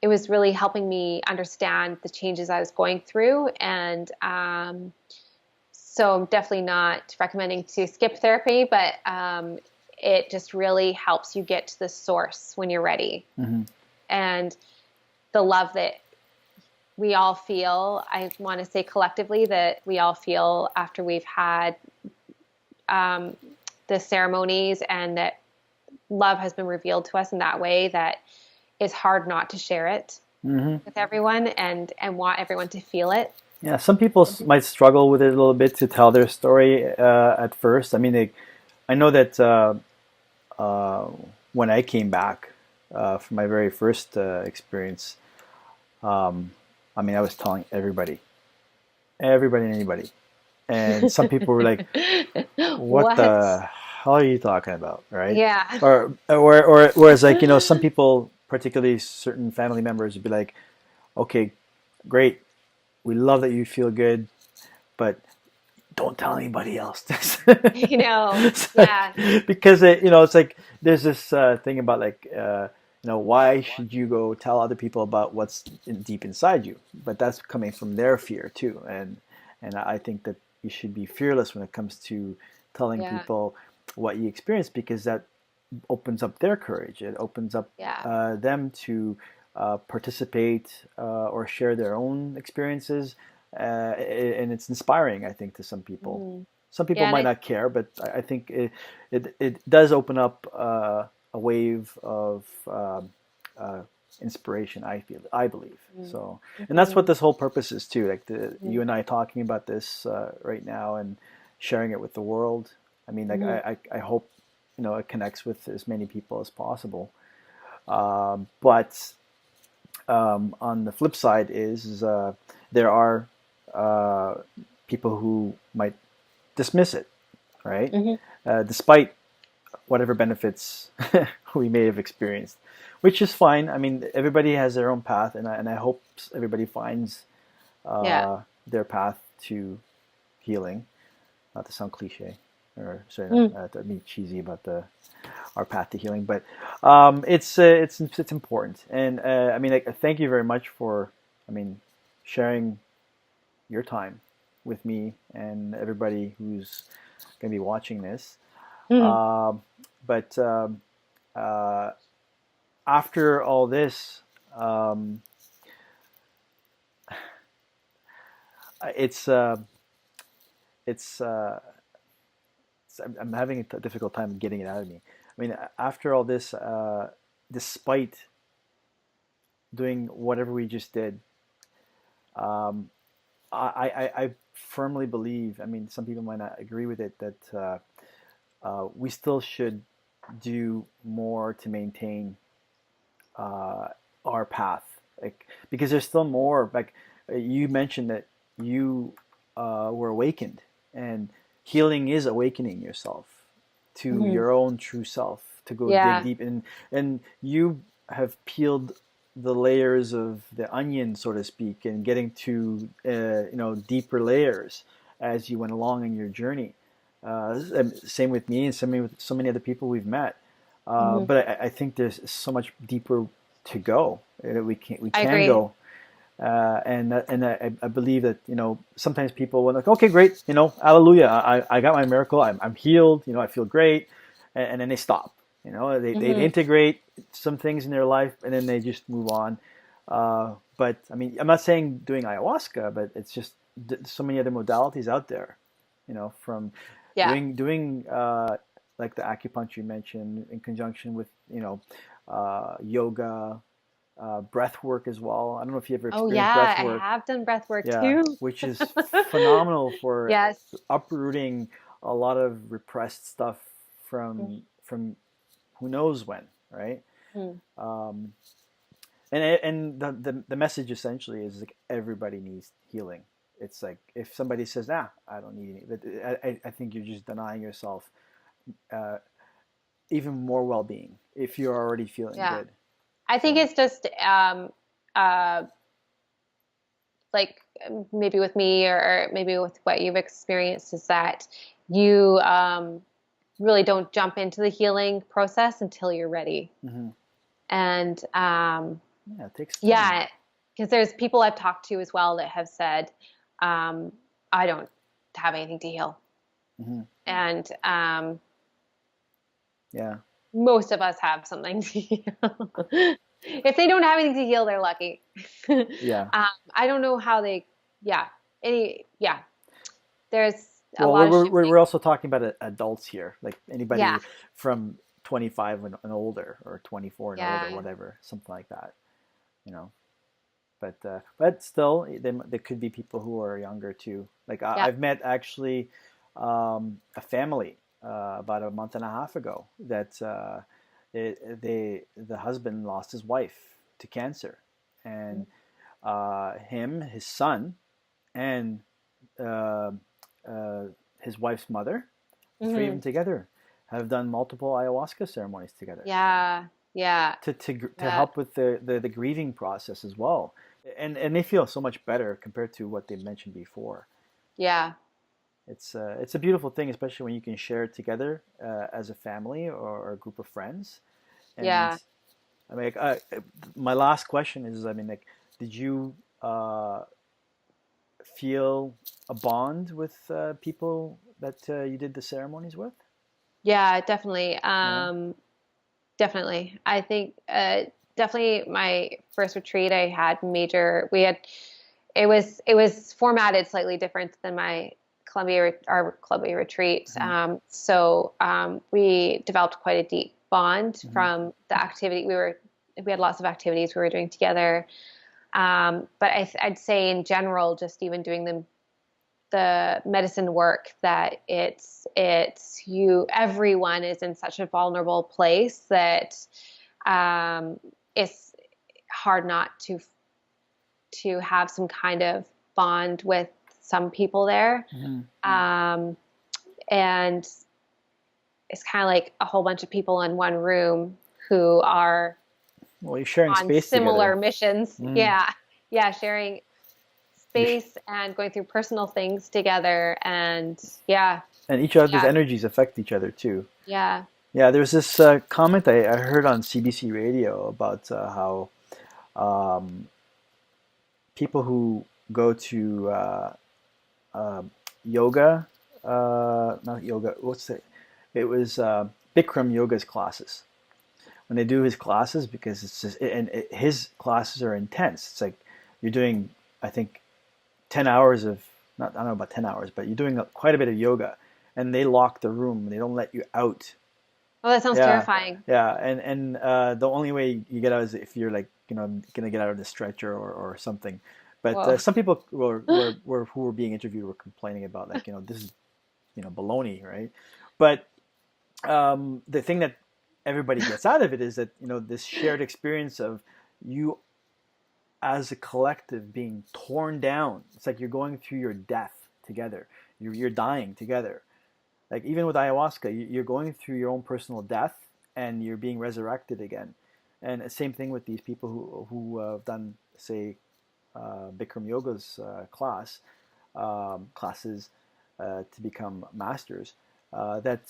it was really helping me understand the changes I was going through, and so I'm definitely not recommending to skip therapy, but it just really helps you get to the source when you're ready, mm-hmm. and the love that we all feel. I want to say collectively that we all feel after we've had um, the ceremonies, and that love has been revealed to us in that way that it's hard not to share it Mm-hmm. with everyone and want everyone to feel it. Yeah, some people might struggle with it a little bit to tell their story at first. I mean, I know that uh, when I came back from my very first experience, um, I mean, I was telling everybody and anybody. And some people were like, "What What? the hell are you talking about?" Right? Yeah. Or whereas like some people, particularly certain family members, would be like, "Okay, great, we love that you feel good, but don't tell anybody else this." It's like, Yeah. because it's like there's this thing about like why should you go tell other people about what's deep inside you? But that's coming from their fear too, and I think that you should be fearless when it comes to telling Yeah. people what you experience, because that opens up their courage. It opens up Yeah. them to participate or share their own experiences, and it's inspiring, I think, to some people. Mhm. Some people Yeah, and might not care, but I think it does open up a wave of uh, inspiration. I believe so, and that's what mm-hmm. this whole purpose is too. Like Hmm. you and I talking about this right now and sharing it with the world. I mean, like Hmm. I hope it connects with as many people as possible. But on the flip side is there are uh, people who might dismiss it, right? Hmm. Despite whatever benefits we may have experienced, which is fine. I mean, everybody has their own path, and I hope everybody finds Yeah. their path to healing. Not to sound cliche, or sorry, Mm. not to be cheesy about our path to healing, but it's important. And I mean, like, thank you very much for, I mean, sharing your time with me and everybody who's going to be watching this. Mm. Um, but uh, after all this, um, it's uh, it's, I'm having a difficult time getting it out of me. I mean, after all this, despite doing whatever we just did, um, I firmly believe. I mean, some people might not agree with it, that we still should do more to maintain uh, our path, like, because there's still more. Like, you mentioned that you were awakened, and healing is awakening yourself to Hmm. your own true self, to go dig Yeah. deep, and you have peeled the layers of the onion, so to speak, and getting to deeper layers as you went along in your journey. Same with me, and same with so many other people we've met. Hmm. But I think there's so much deeper to go. We I can agree. go, and I believe that sometimes people will, like, okay, great, hallelujah, I got my miracle, I'm healed, I feel great, and then they stop. They Hmm. integrate some things in their life, and then they just move on. But I mean, I'm not saying doing ayahuasca, but it's just so many other modalities out there. From Yeah. doing like the acupuncture you mentioned, in conjunction with yoga, breath work as well. I don't know if you ever Oh, experienced yeah. breath I work. have done breath work Yeah, too. which is phenomenal for Yes. uprooting a lot of repressed stuff Mm. from who knows when, right? Mm. Um, and the message essentially is, like, everybody needs healing. It's like, if somebody says, "Nah, I don't need any," but I think you're just denying yourself uh, even more well-being if you're already feeling Yeah. good. I think So. it's just uh, like maybe with me or maybe with what you've experienced is that you really don't jump into the healing process until you're ready. Hmm. And Yeah, it takes time. yeah, because there's people I've talked to as well that have said, um, I don't have anything to heal. Hmm. And Yeah. most of us have something to heal. If they don't have anything to heal, they're lucky. Yeah. I don't know how they, yeah, yeah, there's a Well, lot of we're shifting. also talking about adults here, like Yeah, anybody from 25 and older, or 24 and older, yeah, whatever, something like that, you know. But still, there could be people who are younger too. Like, yeah. I've met, actually, a family about a month and a half ago that the husband lost his wife to cancer, and his son, and uh, uh, his wife's mother, the three of Hmm. them together, have done multiple ayahuasca ceremonies together Yeah, yeah, to yeah, help with the grieving process as well, and they feel so much better compared to what they mentioned before. yeah, It's a beautiful thing, especially when you can share it together as a family, or a group of friends. And yeah. I mean, my last question is, I mean, like, did you uh, feel a bond with people that you did the ceremonies with? Yeah, definitely. Yeah. Definitely. I think definitely my first retreat I had major we had it was formatted slightly different than my our Columbia retreat. Hmm. We developed quite a deep bond Hmm. from the activity we had lots of activities we were doing together. But I'd say in general, just even doing the medicine work, that it's you everyone is in such a vulnerable place that um, it's hard not to have some kind of bond with some people there. Hmm. Um, and it's kind of like a whole bunch of people in one room who are Well, you're sharing on space together. similar missions. Mm. Yeah. Yeah. Sharing You're space and going through personal things together. And yeah, and each other's yeah, energies affect each other too. yeah. Yeah, there's this comment I heard on CBC radio about how um, people who go to uh, yoga, not yoga, what's it? It was Bikram yoga's classes. When they do his classes, because it's just, his classes are intense. It's like you're doing, I think, 10 hours of, not, I don't know about 10 hours, but you're doing quite a bit of yoga, and they lock the room. They don't let you out. Oh, that sounds Yeah, terrifying. yeah, and the only way you get out is if you're like, gonna get out of the stretcher or something. But Whoa. some people who were being interviewed were complaining about, like, this is, baloney, right? But the thing that everybody gets out of it is that, this shared experience of you as a collective being torn down. It's like you're going through your death together. You're dying together. Like, even with ayahuasca, you're going through your own personal death and you're being resurrected again. And the same thing with these people who have done, say, Bikram Yoga's classes to become masters. That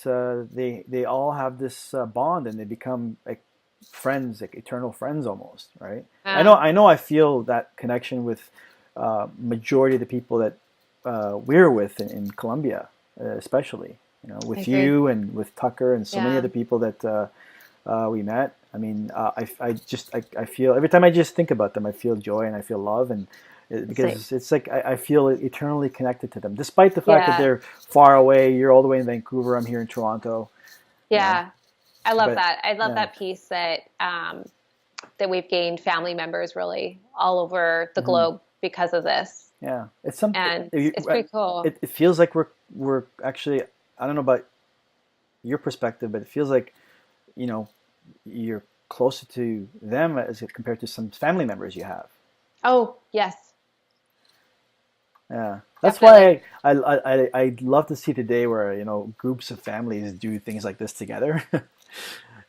they all have this bond, and they become like friends, like eternal friends almost, right? Wow. I know I feel that connection with majority of the people that we're with in Colombia, especially, I with agree. you and with Tucker and so many Yeah. other people that we met. I mean, I feel every time I just think about them, I feel joy and I feel love, and It's like, because it's like I feel eternally connected to them, despite the fact that yeah. they're far away. You're all the way in Vancouver. I'm here in Toronto. You know, Yeah. I love but that. I love yeah. that piece that we've gained family members really all over the Hmm. globe because of this. Yeah, it's some. And it's pretty cool. It feels like we're actually. I don't know about your perspective, but it feels like, you know you're closer to them as compared to some family members you have. Oh, yes, Yeah, that's definitely. why I'd love to see the day where, groups of families do things like this together,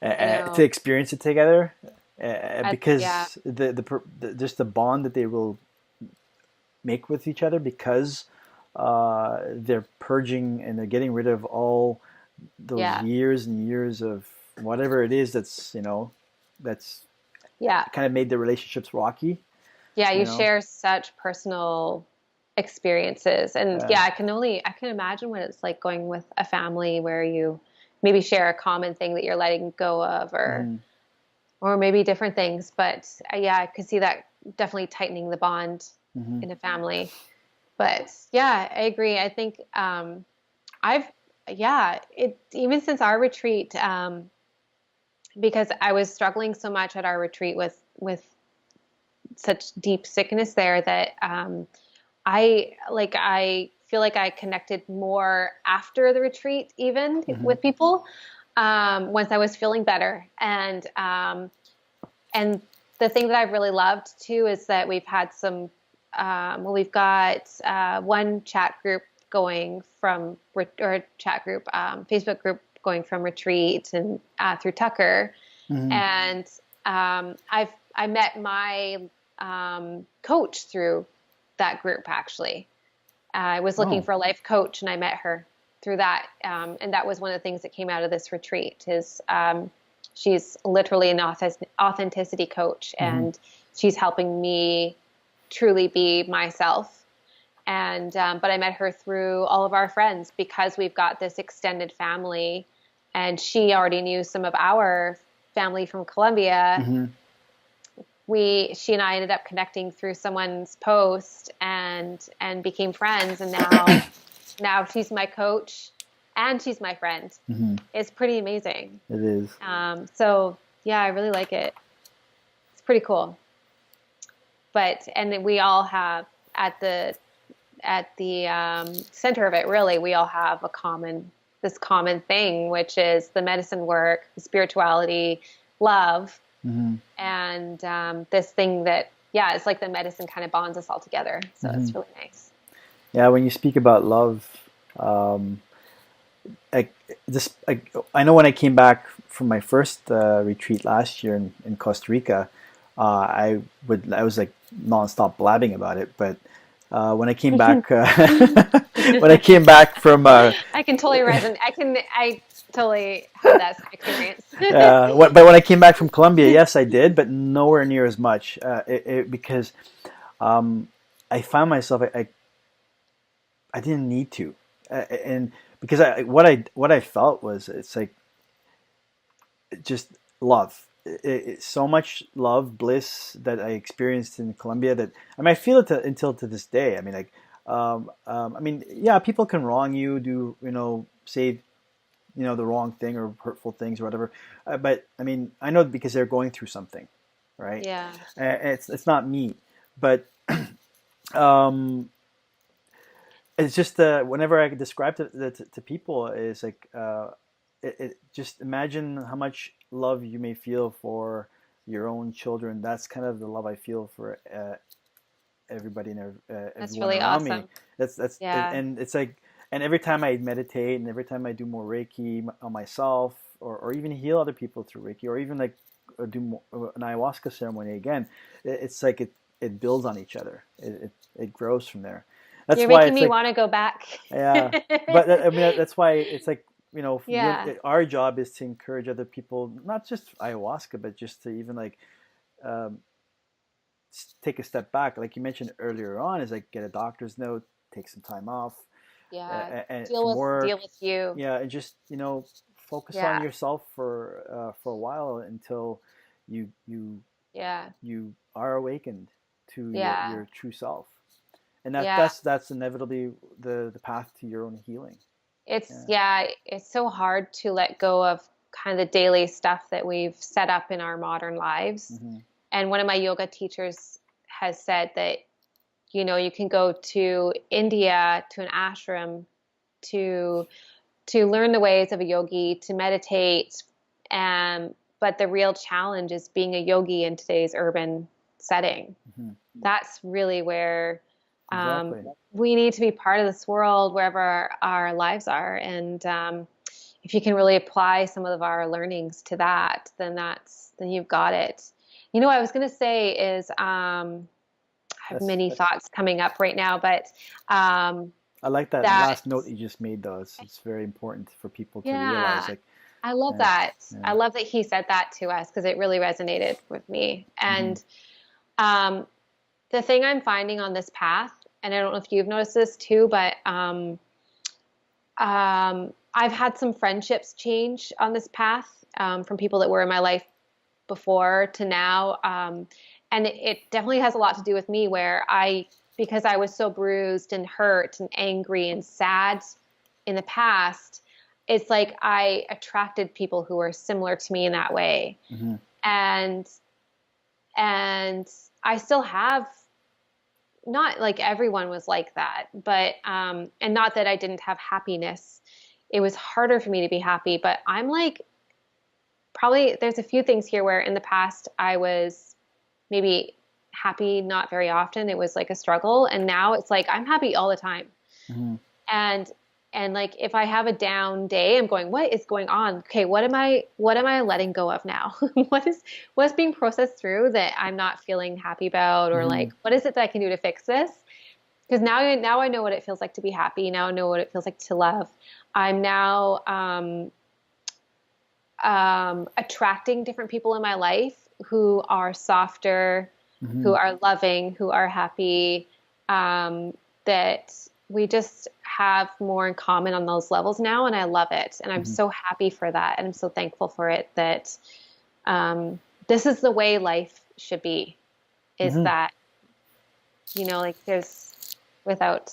I to know. experience it together, Yeah, because just the bond that they will make with each other, because they're purging and they're getting rid of all those yeah, years and years of whatever it is that's yeah. kind of made the relationships rocky. Yeah, You you know, share such personal experiences. And yeah. yeah, I can imagine what it's like going with a family where you maybe share a common thing that you're letting go of, Hmm. or maybe different things. But yeah, I could see that definitely tightening the bond Hmm. in a family. But yeah, I agree. I think I've yeah, it even since our retreat, because I was struggling so much at our retreat with such deep sickness there that I feel like I connected more after the retreat, even Hmm. with people, once I was feeling better. And the thing that I've really loved too is that we've had some. Well, we've got one chat group going or a chat group, Facebook group going from retreat and through Tucker, Hmm. and I met my coach through that group actually. I was looking Oh. for a life coach, and I met her through that. And that was one of the things that came out of this retreat. Is she's literally an authenticity coach, Hmm. and she's helping me truly be myself. And but I met her through all of our friends because we've got this extended family, and she already knew some of our family from Colombia, Mm-hmm. she and I ended up connecting through someone's post and became friends. And now she's my coach and she's my friend. Mm-hmm. It's pretty amazing. It is. So yeah, I really like it. It's pretty cool. And then we all have at the center of it, really, we all have this common thing, which is the medicine work, the spirituality, love, Mm-hmm. and this thing that, yeah, it's like the medicine kind of bonds us all together. So Mm-hmm. it's really nice. Yeah, when you speak about love, um, I I know when I came back from my first retreat last year in Costa Rica, I was like nonstop blabbing about it. But when I came back, when I came back from I can totally resonate. I totally have that experience. but when I came back from Colombia, yes, I did, but nowhere near as much. Because um, I found myself I didn't need to, and because what I felt was it's like just love. So much love, bliss that I experienced in Colombia that I mean I feel it until to this day. I mean I mean yeah, people can wrong you, do say the wrong thing or hurtful things or whatever, but I mean I know because they're going through something, right? Yeah. It's not me, but um, it's just whenever I describe to people is like just imagine how much love you may feel for your own children. That's kind of the love I feel for everybody and That's everyone really around me. awesome. Yeah. And it's like, and every time I meditate and every time I do more Reiki on myself or even heal other people through Reiki or even like do more, an ayahuasca ceremony again, it's like it builds on each other. It grows from there. That's You're why making it's me like, want to go back. yeah, but I mean that's why it's like Yeah. our job is to encourage other people, not just ayahuasca, but just to even like um, take a step back, like you mentioned earlier on, is like get a doctor's note, take some time off, Yeah. and Deal from with work, deal with you. yeah, and just focus on Yeah. yourself for a while until you Yeah. you are awakened to Yeah. your true self, and Yeah. that's inevitably the path to your own healing. It's Yeah. yeah, it's so hard to let go of kind of the daily stuff that we've set up in our modern lives. Hmm. And one of my yoga teachers has said that, you can go to India to an ashram to learn the ways of a yogi, to meditate, but the real challenge is being a yogi in today's urban setting. Hmm. That's really where Exactly. we need to be part of this world wherever our lives are. And if you can really apply some of our learnings to that, then you've got it. What I was going to say is I have That's many thoughts coming up right now, but um, I like that that last note you just made, though. It's very important for people to realize, yeah, like, I love yeah, that. yeah. I love that he said that to us because it really resonated with me. Hmm. And um, the thing I'm finding on this path, and I don't know if you've noticed this too, but I've had some friendships change on this path from people that were in my life before to now. And it definitely has a lot to do with me where because I was so bruised and hurt and angry and sad in the past, it's like I attracted people who were similar to me in that way. Hmm. And, and I still have, not like everyone was like that, but, and not that I didn't have happiness. It was harder for me to be happy, but I'm like, probably there's a few things here where in the past I was maybe happy not very often. It was like a struggle. And now it's like I'm happy all the time. Hmm. And like if I have a down day, I'm going, what is going on? Okay, what am I letting go of now? What's being processed through that I'm not feeling happy about, or Hmm. like what is it that I can do to fix this? Because now I know what it feels like to be happy. Now I know what it feels like to love. I'm now attracting different people in my life who are softer, Hmm. who are loving, who are happy, that we just have more in common on those levels now. And I love it. And I'm Hmm. so happy for that. And I'm so thankful for it that this is the way life should be, is Mm-hmm. that, like there's without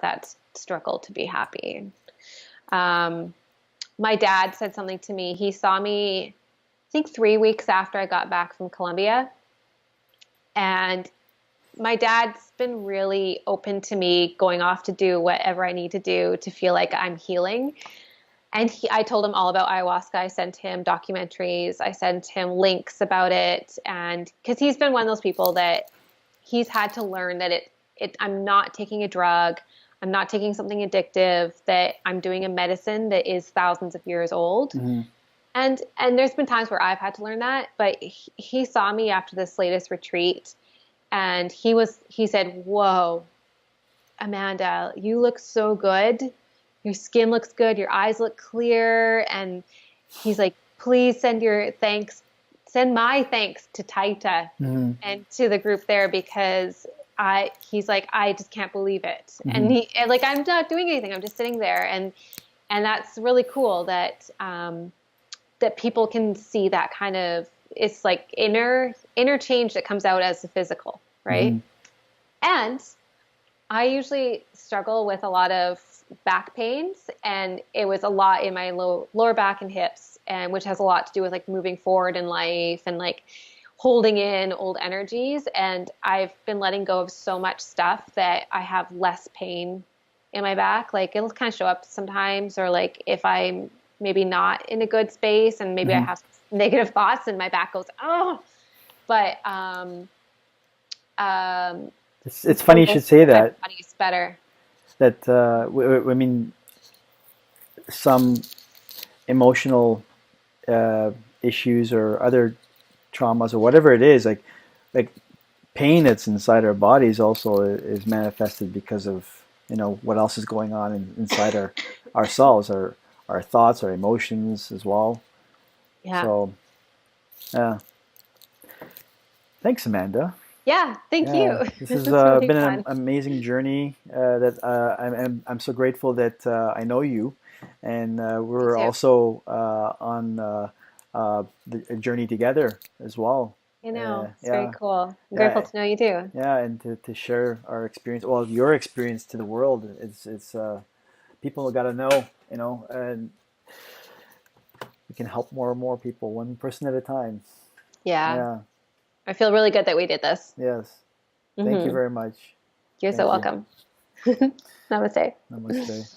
that struggle to be happy. Um, my dad said something to me. He saw me, I think 3 weeks after I got back from Colombia. And my dad's been really open to me going off to do whatever I need to do to feel like I'm healing. And I told him all about ayahuasca. I sent him documentaries. I sent him links about it. And because he's been one of those people that he's had to learn that I'm not taking a drug. I'm not taking something addictive, that I'm doing a medicine that is thousands of years old. Mm-hmm. And there's been times where I've had to learn that, but he saw me after this latest retreat, and he said, "Whoa, Amanda, you look so good. Your skin looks good. Your eyes look clear." And he's like, "Please send my thanks to Taita Mm-hmm. and to the group there, because he's like, I just can't believe it." Mm-hmm. And like, I'm not doing anything. I'm just sitting there. And that's really cool that, that people can see that kind of, it's like inner change that comes out as the physical, right? Mm-hmm. And I usually struggle with a lot of back pains, and it was a lot in my lower back and hips, and which has a lot to do with like moving forward in life and like holding in old energies. And I've been letting go of so much stuff that I have less pain in my back. Like it'll kind of show up sometimes, or like if I'm maybe not in a good space and maybe I Mm-hmm. have negative thoughts and my back goes, oh, but, It's funny you should say my that. body's better. That I mean, some emotional issues or other traumas or whatever it is, like pain that's inside our bodies also is manifested because of what else is going on inside ourselves, our thoughts, our emotions as well. Yeah. So yeah, thanks, Amanda. Yeah. Thank Yeah, you. this has It's really been an fun. amazing journey. That I'm so grateful that I know you, and Me we're too. also on a journey together as well. I know. It's very Yeah, cool. I'm grateful yeah, to know you too. yeah, and to share our experience, well, your experience to the world. It's people got to know, and we can help more and more people, one person at a time. Yeah. Yeah. I feel really good that we did this. Yes. Thank you Hmm. very much. You're so Thank you. welcome. Namaste. Namaste.